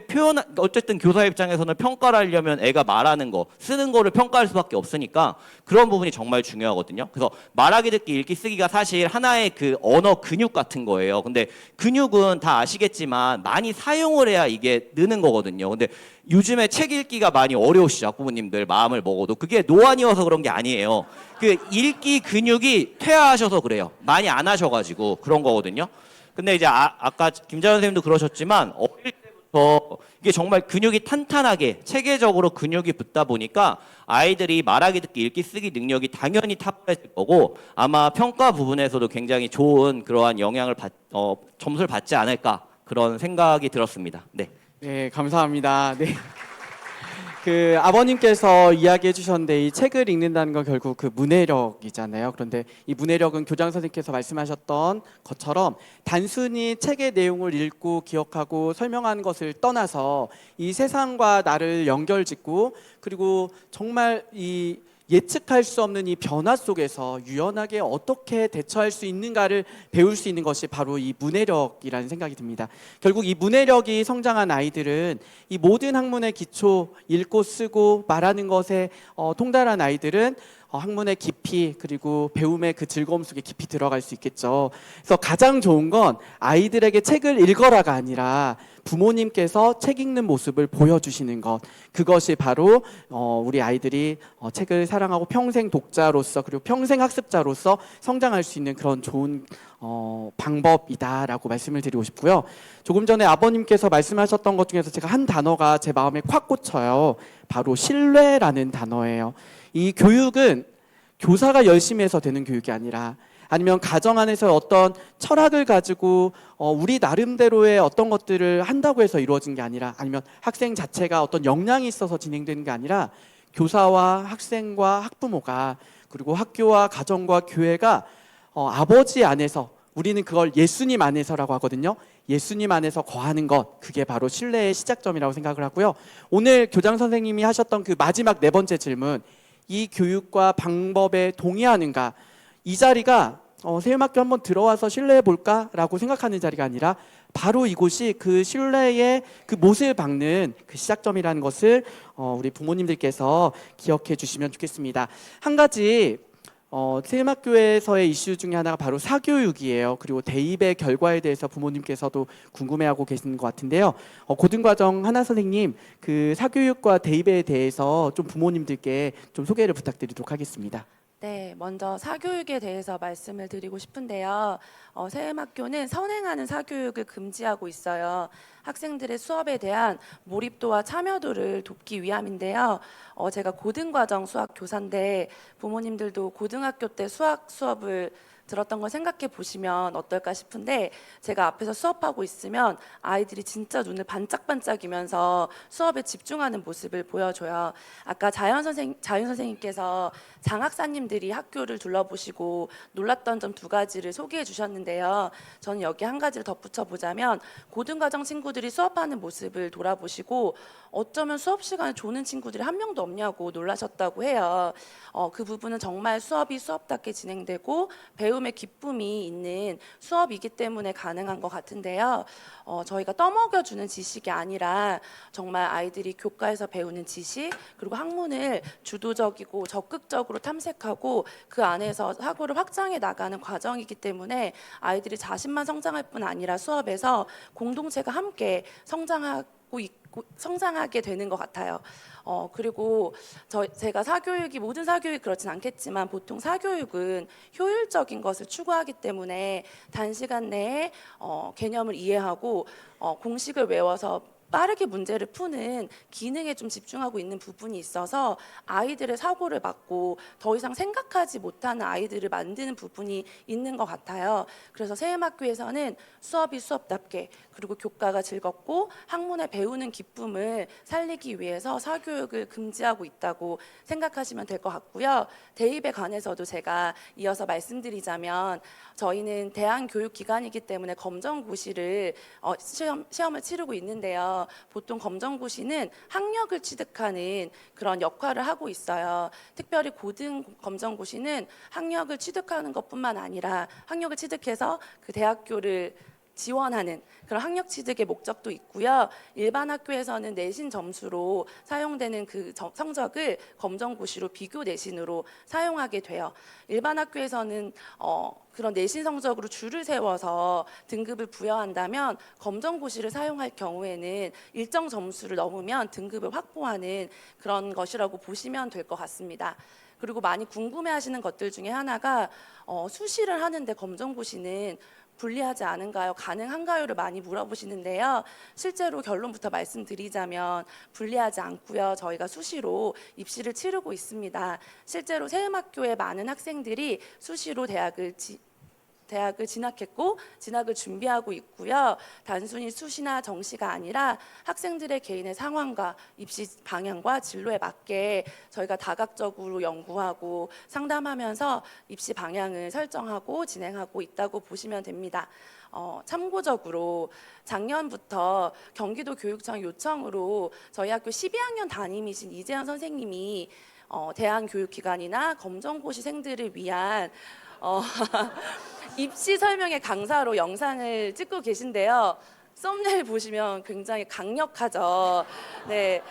어쨌든 교사 입장에서는 평가를 하려면 애가 말하는 거, 쓰는 거를 평가할 수밖에 없으니까 그런 부분이 정말 중요하거든요. 그래서 말하기, 듣기, 읽기, 쓰기가 사실 하나의 그 언어 근육 같은 거예요. 근데 근육은 다 아시겠지만 많이 사용을 해야 이게 느는 거거든요. 근데 요즘에 책 읽기가 많이 어려우시죠, 학부모님들 마음을 먹어도. 그게 노안이어서 그런 게 아니에요. 그 읽기 근육이 퇴화하셔서 그래요. 많이 안 하셔가지고 그런 거거든요. 근데 이제 아까 김자연 선생님도 그러셨지만 어릴 때부터 이게 정말 근육이 탄탄하게 체계적으로 근육이 붙다 보니까 아이들이 말하기, 듣기, 읽기, 쓰기 능력이 당연히 탁월해질 거고 아마 평가 부분에서도 굉장히 좋은 그러한 영향을 점수를 받지 않을까 그런 생각이 들었습니다. 네. 네, 감사합니다. 네. 그 아버님께서 이야기해 주셨는데 이 책을 읽는다는 건 결국 그 문해력이잖아요. 그런데 이 문해력은 교장 선생님께서 말씀하셨던 것처럼 단순히 책의 내용을 읽고 기억하고 설명하는 것을 떠나서 이 세상과 나를 연결짓고 그리고 정말 이 예측할 수 없는 이 변화 속에서 유연하게 어떻게 대처할 수 있는가를 배울 수 있는 것이 바로 이 문해력이라는 생각이 듭니다. 결국 이 문해력이 성장한 아이들은 이 모든 학문의 기초, 읽고 쓰고 말하는 것에 통달한 아이들은 학문의 깊이 그리고 배움의 그 즐거움 속에 깊이 들어갈 수 있겠죠. 그래서 가장 좋은 건 아이들에게 책을 읽어라가 아니라 부모님께서 책 읽는 모습을 보여주시는 것, 그것이 바로 우리 아이들이 책을 사랑하고 평생 독자로서 그리고 평생 학습자로서 성장할 수 있는 그런 좋은 방법이다라고 말씀을 드리고 싶고요. 조금 전에 아버님께서 말씀하셨던 것 중에서 제가 한 단어가 제 마음에 콱 꽂혀요. 바로 신뢰라는 단어예요. 이 교육은 교사가 열심히 해서 되는 교육이 아니라 아니면 가정 안에서 어떤 철학을 가지고 우리 나름대로의 어떤 것들을 한다고 해서 이루어진 게 아니라 아니면 학생 자체가 어떤 역량이 있어서 진행되는 게 아니라 교사와 학생과 학부모가 그리고 학교와 가정과 교회가 아버지 안에서 우리는 그걸 예수님 안에서라고 하거든요. 예수님 안에서 거하는 것, 그게 바로 신뢰의 시작점이라고 생각을 하고요. 오늘 교장 선생님이 하셨던 그 마지막 네 번째 질문, 이 교육과 방법에 동의하는가? 이 자리가 세움학교 한번 들어와서 신뢰해 볼까라고 생각하는 자리가 아니라 바로 이곳이 그 신뢰의 그 못을 박는 그 시작점이라는 것을 우리 부모님들께서 기억해 주시면 좋겠습니다. 한 가지 세움학교에서의 이슈 중에 하나가 바로 사교육이에요. 그리고 대입의 결과에 대해서 부모님께서도 궁금해하고 계시는 것 같은데요. 고등과정 하나 선생님, 그 사교육과 대입에 대해서 좀 부모님들께 좀 소개를 부탁드리도록 하겠습니다. 네, 먼저 사교육에 대해서 말씀을 드리고 싶은데요. 세움학교는 선행하는 사교육을 금지하고 있어요. 학생들의 수업에 대한 몰입도와 참여도를 돕기 위함인데요. 제가 고등과정 수학 교사인데 부모님들도 고등학교 때 수학 수업을 들었던 걸 생각해 보시면 어떨까 싶은데 제가 앞에서 수업하고 있으면 아이들이 진짜 눈을 반짝반짝이면서 수업에 집중하는 모습을 보여줘요. 아까 자연 선생님께서 장학사님들이 학교를 둘러보시고 놀랐던 점 2가지를 소개해 주셨는데요. 저는 여기 한 가지를 덧붙여 보자면 고등과정 친구들이 수업하는 모습을 돌아보시고 어쩌면 수업 시간에 조는 친구들이 한 명도 없냐고 놀라셨다고 해요. 그 부분은 정말 수업이 수업답게 진행되고 배움의 기쁨이 있는 수업이기 때문에 가능한 것 같은데요. 저희가 떠먹여주는 지식이 아니라 정말 아이들이 교과에서 배우는 지식 그리고 학문을 주도적이고 적극적으로 탐색하고 그 안에서 사고를 확장해 나가는 과정이기 때문에 아이들이 자신만 성장할 뿐 아니라 수업에서 공동체가 함께 성장하게 갖고 있고 성장하게 되는 것 같아요. 그리고 제가 사교육이 모든 사교육이 그렇진 않겠지만 보통 사교육은 효율적인 것을 추구하기 때문에 단시간 내에 개념을 이해하고 공식을 외워서 빠르게 문제를 푸는 기능에 좀 집중하고 있는 부분이 있어서 아이들의 사고를 막고 더 이상 생각하지 못하는 아이들을 만드는 부분이 있는 것 같아요. 그래서 세음학교에서는 수업이 수업답게 그리고 교과가 즐겁고 학문을 배우는 기쁨을 살리기 위해서 사교육을 금지하고 있다고 생각하시면 될 것 같고요. 대입에 관해서도 제가 이어서 말씀드리자면 저희는 대안교육기관이기 때문에 검정고시를 시험을 치르고 있는데요. 보통 검정고시는 학력을 취득하는 그런 역할을 하고 있어요. 특별히 고등 검정고시는 학력을 취득하는 것뿐만 아니라 학력을 취득해서 그 대학교를 지원하는 그런 학력 취득의 목적도 있고요. 일반 학교에서는 내신 점수로 사용되는 그 성적을 검정고시로 비교 내신으로 사용하게 돼요. 일반 학교에서는 그런 내신 성적으로 줄을 세워서 등급을 부여한다면 검정고시를 사용할 경우에는 일정 점수를 넘으면 등급을 확보하는 그런 것이라고 보시면 될 것 같습니다. 그리고 많이 궁금해하시는 것들 중에 하나가 수시를 하는데 검정고시는 불리하지 않은가요? 가능한가요?를 많이 물어보시는데요. 실제로 결론부터 말씀드리자면 불리하지 않고요. 저희가 수시로 입시를 치르고 있습니다. 실제로 세음학교의 많은 학생들이 수시로 대학을 진학했고 진학을 준비하고 있고요. 단순히 수시나 정시가 아니라 학생들의 개인의 상황과 입시 방향과 진로에 맞게 저희가 다각적으로 연구하고 상담하면서 입시 방향을 설정하고 진행하고 있다고 보시면 됩니다. 참고적으로 작년부터 경기도 교육청 요청으로 저희 학교 12학년 담임이신 이재현 선생님이 대안교육기관이나 검정고시생들을 위한 입시 설명회 강사로 영상을 찍고 계신데요. 썸네일 보시면 굉장히 강력하죠. 네,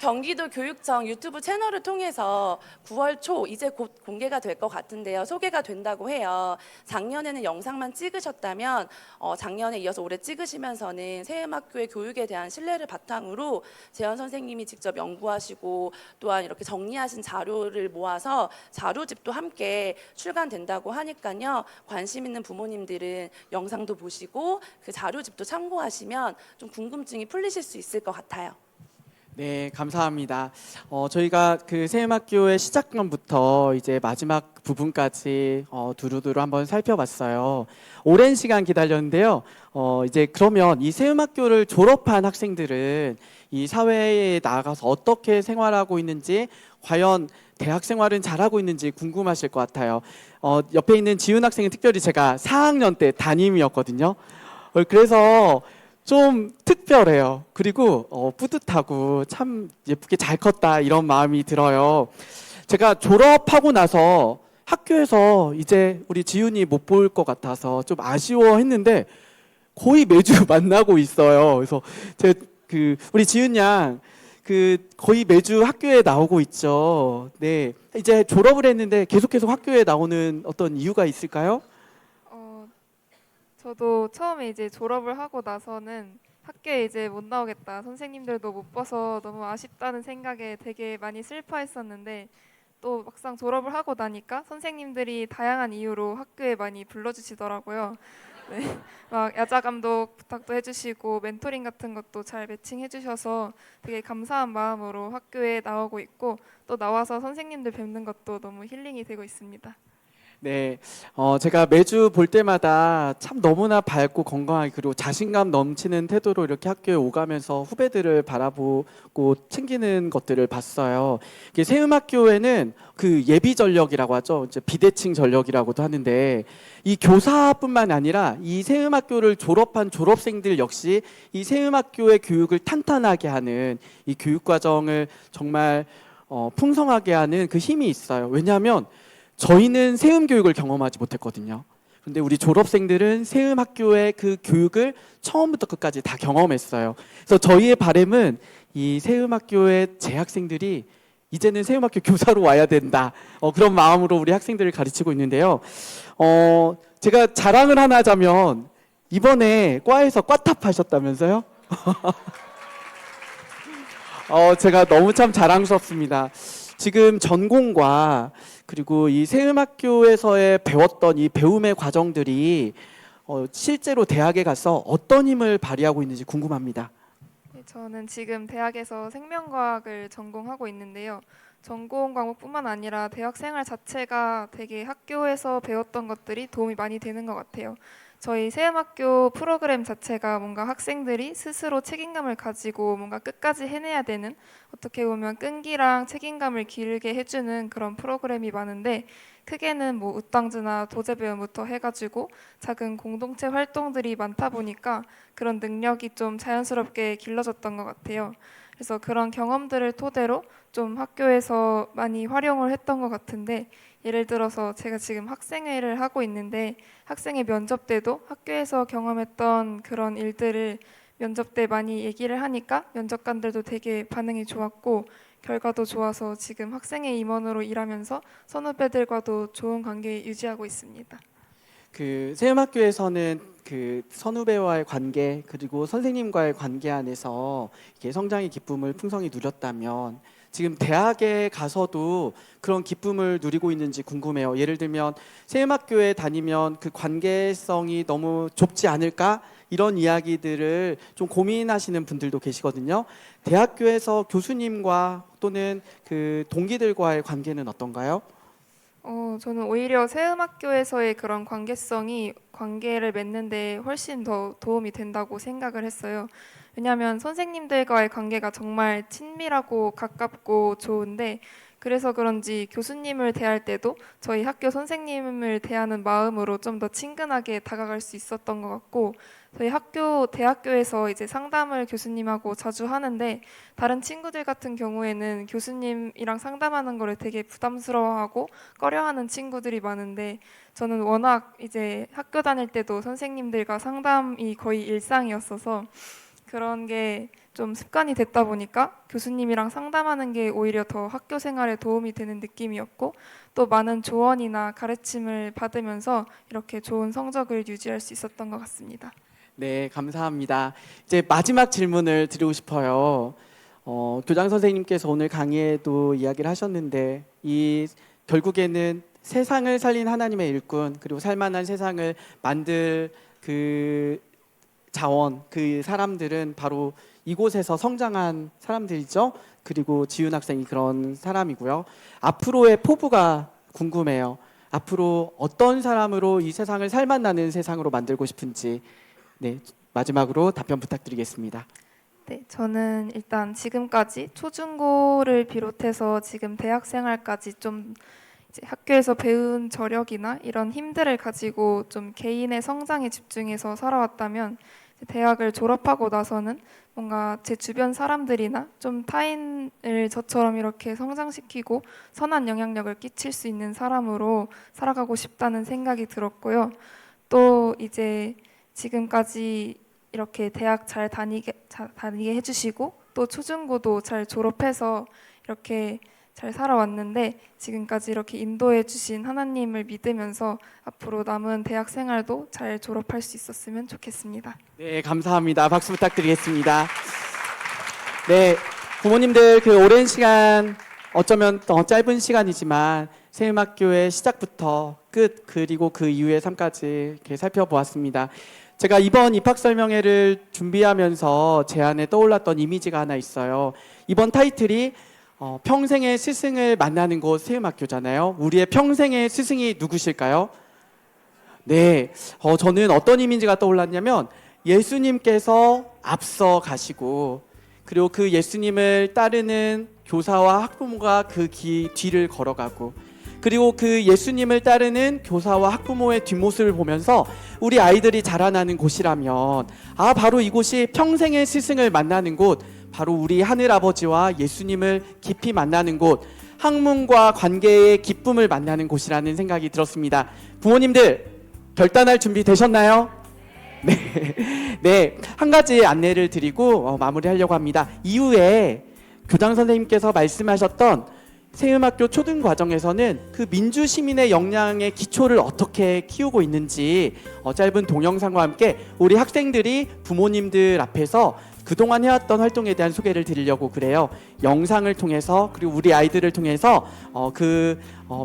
경기도 교육청 유튜브 채널을 통해서 9월 초 이제 곧 공개가 될 것 같은데요. 소개가 된다고 해요. 작년에는 영상만 찍으셨다면 작년에 이어서 올해 찍으시면서는 세음학교의 교육에 대한 신뢰를 바탕으로 재현 선생님이 직접 연구하시고 또한 이렇게 정리하신 자료를 모아서 자료집도 함께 출간된다고 하니까요. 관심 있는 부모님들은 영상도 보시고 그 자료집도 참고하시면 좀 궁금증이 풀리실 수 있을 것 같아요. 네, 감사합니다. 저희가 그 세음학교의 시작년부터 이제 마지막 부분까지 두루두루 한번 살펴봤어요. 오랜 시간 기다렸는데요. 이제 그러면 이 세음학교를 졸업한 학생들은 이 사회에 나가서 어떻게 생활하고 있는지, 과연 대학 생활은 잘하고 있는지 궁금하실 것 같아요. 옆에 있는 지훈 학생은 특별히 제가 4학년 때 담임이었거든요. 그래서 좀 특별해요. 그리고 뿌듯하고 참 예쁘게 잘 컸다 이런 마음이 들어요. 제가 졸업하고 나서 학교에서 이제 우리 지훈이 못 볼 것 같아서 좀 아쉬워했는데 거의 매주 만나고 있어요. 그래서 우리 지훈 양 거의 매주 학교에 나오고 있죠. 네, 이제 졸업을 했는데 계속해서 학교에 나오는 어떤 이유가 있을까요? 저도 처음에 이제 졸업을 하고 나서는 학교에 이제 못 나오겠다, 선생님들도 못 봐서 너무 아쉽다는 생각에 되게 많이 슬퍼했었는데 또 막상 졸업을 하고 나니까 선생님들이 다양한 이유로 학교에 많이 불러주시더라고요. 네, 막 야자 감독 부탁도 해주시고 멘토링 같은 것도 잘 매칭해주셔서 되게 감사한 마음으로 학교에 나오고 있고 또 나와서 선생님들 뵙는 것도 너무 힐링이 되고 있습니다. 네, 제가 매주 볼 때마다 참 너무나 밝고 건강하게 그리고 자신감 넘치는 태도로 이렇게 학교에 오가면서 후배들을 바라보고 챙기는 것들을 봤어요. 이게 세음학교에는 그 예비 전력이라고 하죠. 이제 비대칭 전력이라고도 하는데 이 교사뿐만 아니라 이 세음학교를 졸업한 졸업생들 역시 이 세음학교의 교육을 탄탄하게 하는 이 교육 과정을 정말 풍성하게 하는 그 힘이 있어요. 왜냐하면 저희는 세음 교육을 경험하지 못했거든요. 그런데 우리 졸업생들은 세음 학교의 그 교육을 처음부터 끝까지 다 경험했어요. 그래서 저희의 바람은 이 세음 학교의 재학생들이 이제는 세음 학교 교사로 와야 된다. 그런 마음으로 우리 학생들을 가르치고 있는데요. 제가 자랑을 하나 하자면 이번에 과에서 과탑 하셨다면서요? 제가 너무 참 자랑스럽습니다. 지금 전공과 그리고 이 세음학교에서의 배웠던 이 배움의 과정들이 실제로 대학에 가서 어떤 힘을 발휘하고 있는지 궁금합니다. 네, 저는 지금 대학에서 생명과학을 전공하고 있는데요. 전공 과목뿐만 아니라 대학 생활 자체가 되게 학교에서 배웠던 것들이 도움이 많이 되는 것 같아요. 저희 세음학교 프로그램 자체가 뭔가 학생들이 스스로 책임감을 가지고 뭔가 끝까지 해내야 되는, 어떻게 보면 끈기랑 책임감을 기르게 해주는 그런 프로그램이 많은데, 크게는 뭐 웃당즈나 도제 배움부터 해가지고 작은 공동체 활동들이 많다 보니까 그런 능력이 좀 자연스럽게 길러졌던 것 같아요. 그래서 그런 경험들을 토대로 좀 학교에서 많이 활용을 했던 것 같은데, 예를 들어서 제가 지금 학생회를 하고 있는데 학생회 면접 때도 학교에서 경험했던 그런 일들을 면접 때 많이 얘기를 하니까 면접관들도 되게 반응이 좋았고 결과도 좋아서 지금 학생회 임원으로 일하면서 선후배들과도 좋은 관계 유지하고 있습니다. 그 세음학교에서는 그 선후배와의 관계 그리고 선생님과의 관계 안에서 이렇게 성장의 기쁨을 풍성히 누렸다면 지금 대학에 가서도 그런 기쁨을 누리고 있는지 궁금해요. 예를 들면 세음학교에 다니면 그 관계성이 너무 좁지 않을까? 이런 이야기들을 좀 고민하시는 분들도 계시거든요. 대학교에서 교수님과 또는 그 동기들과의 관계는 어떤가요? 저는 오히려 세음학교에서의 그런 관계를 맺는데 훨씬 더 도움이 된다고 생각을 했어요. 왜냐하면 선생님들과의 관계가 정말 친밀하고 가깝고 좋은데, 그래서 그런지 교수님을 대할 때도 저희 학교 선생님을 대하는 마음으로 좀 더 친근하게 다가갈 수 있었던 것 같고, 저희 대학교에서 이제 상담을 교수님하고 자주 하는데 다른 친구들 같은 경우에는 교수님이랑 상담하는 거를 되게 부담스러워하고 꺼려하는 친구들이 많은데, 저는 워낙 이제 학교 다닐 때도 선생님들과 상담이 거의 일상이었어서 그런 게 좀 습관이 됐다 보니까 교수님이랑 상담하는 게 오히려 더 학교 생활에 도움이 되는 느낌이었고, 또 많은 조언이나 가르침을 받으면서 이렇게 좋은 성적을 유지할 수 있었던 것 같습니다. 네, 감사합니다. 이제 마지막 질문을 드리고 싶어요. 교장 선생님께서 오늘 강의에도 이야기를 하셨는데 결국에는 세상을 살린 하나님의 일꾼 그리고 살만한 세상을 만들 그 자원, 그 사람들은 바로 이곳에서 성장한 사람들이죠. 그리고 지훈 학생이 그런 사람이고요. 앞으로의 포부가 궁금해요. 앞으로 어떤 사람으로 이 세상을 살만나는 세상으로 만들고 싶은지. 네, 마지막으로 답변 부탁드리겠습니다. 네, 저는 일단 지금까지 초중고를 비롯해서 지금 대학 생활까지 좀 이제 학교에서 배운 저력이나 이런 힘들을 가지고 좀 개인의 성장에 집중해서 살아왔다면, 대학을 졸업하고 나서는 뭔가 제 주변 사람들이나 좀 타인을 저처럼 이렇게 성장시키고 선한 영향력을 끼칠 수 있는 사람으로 살아가고 싶다는 생각이 들었고요. 또 이제 지금까지 이렇게 대학 잘 다니게 해주시고 또 초중고도 잘 졸업해서 이렇게 잘 살아왔는데, 지금까지 이렇게 인도해 주신 하나님을 믿으면서 앞으로 남은 대학 생활도 잘 졸업할 수 있었으면 좋겠습니다. 네, 감사합니다. 박수 부탁드리겠습니다. 네, 부모님들 그 오랜 시간, 어쩌면 짧은 시간이지만 세음학교의 시작부터 끝 그리고 그 이후의 삶까지 이렇게 살펴보았습니다. 제가 이번 입학 설명회를 준비하면서 제 안에 떠올랐던 이미지가 하나 있어요. 이번 타이틀이 평생의 스승을 만나는 곳 세음학교잖아요. 우리의 평생의 스승이 누구실까요? 네, 저는 어떤 이미지가 떠올랐냐면 예수님께서 앞서 가시고 그리고 그 예수님을 따르는 교사와 학부모가 그 뒤를 걸어가고, 그리고 그 예수님을 따르는 교사와 학부모의 뒷모습을 보면서 우리 아이들이 자라나는 곳이라면 바로 이곳이 평생의 스승을 만나는 곳, 바로 우리 하늘아버지와 예수님을 깊이 만나는 곳, 학문과 관계의 기쁨을 만나는 곳이라는 생각이 들었습니다. 부모님들 결단할 준비 되셨나요? 네, 한 가지 안내를 드리고 마무리하려고 합니다. 이후에 교장 선생님께서 말씀하셨던 세음학교 초등 과정에서는 그 민주 시민의 역량의 기초를 어떻게 키우고 있는지 짧은 동영상과 함께 우리 학생들이 부모님들 앞에서 그동안 해왔던 활동에 대한 소개를 드리려고 그래요. 영상을 통해서 그리고 우리 아이들을 통해서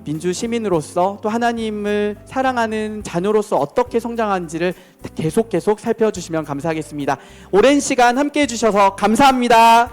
민주 시민으로서 또 하나님을 사랑하는 자녀로서 어떻게 성장하는지를 계속 살펴주시면 감사하겠습니다. 오랜 시간 함께해 주셔서 감사합니다.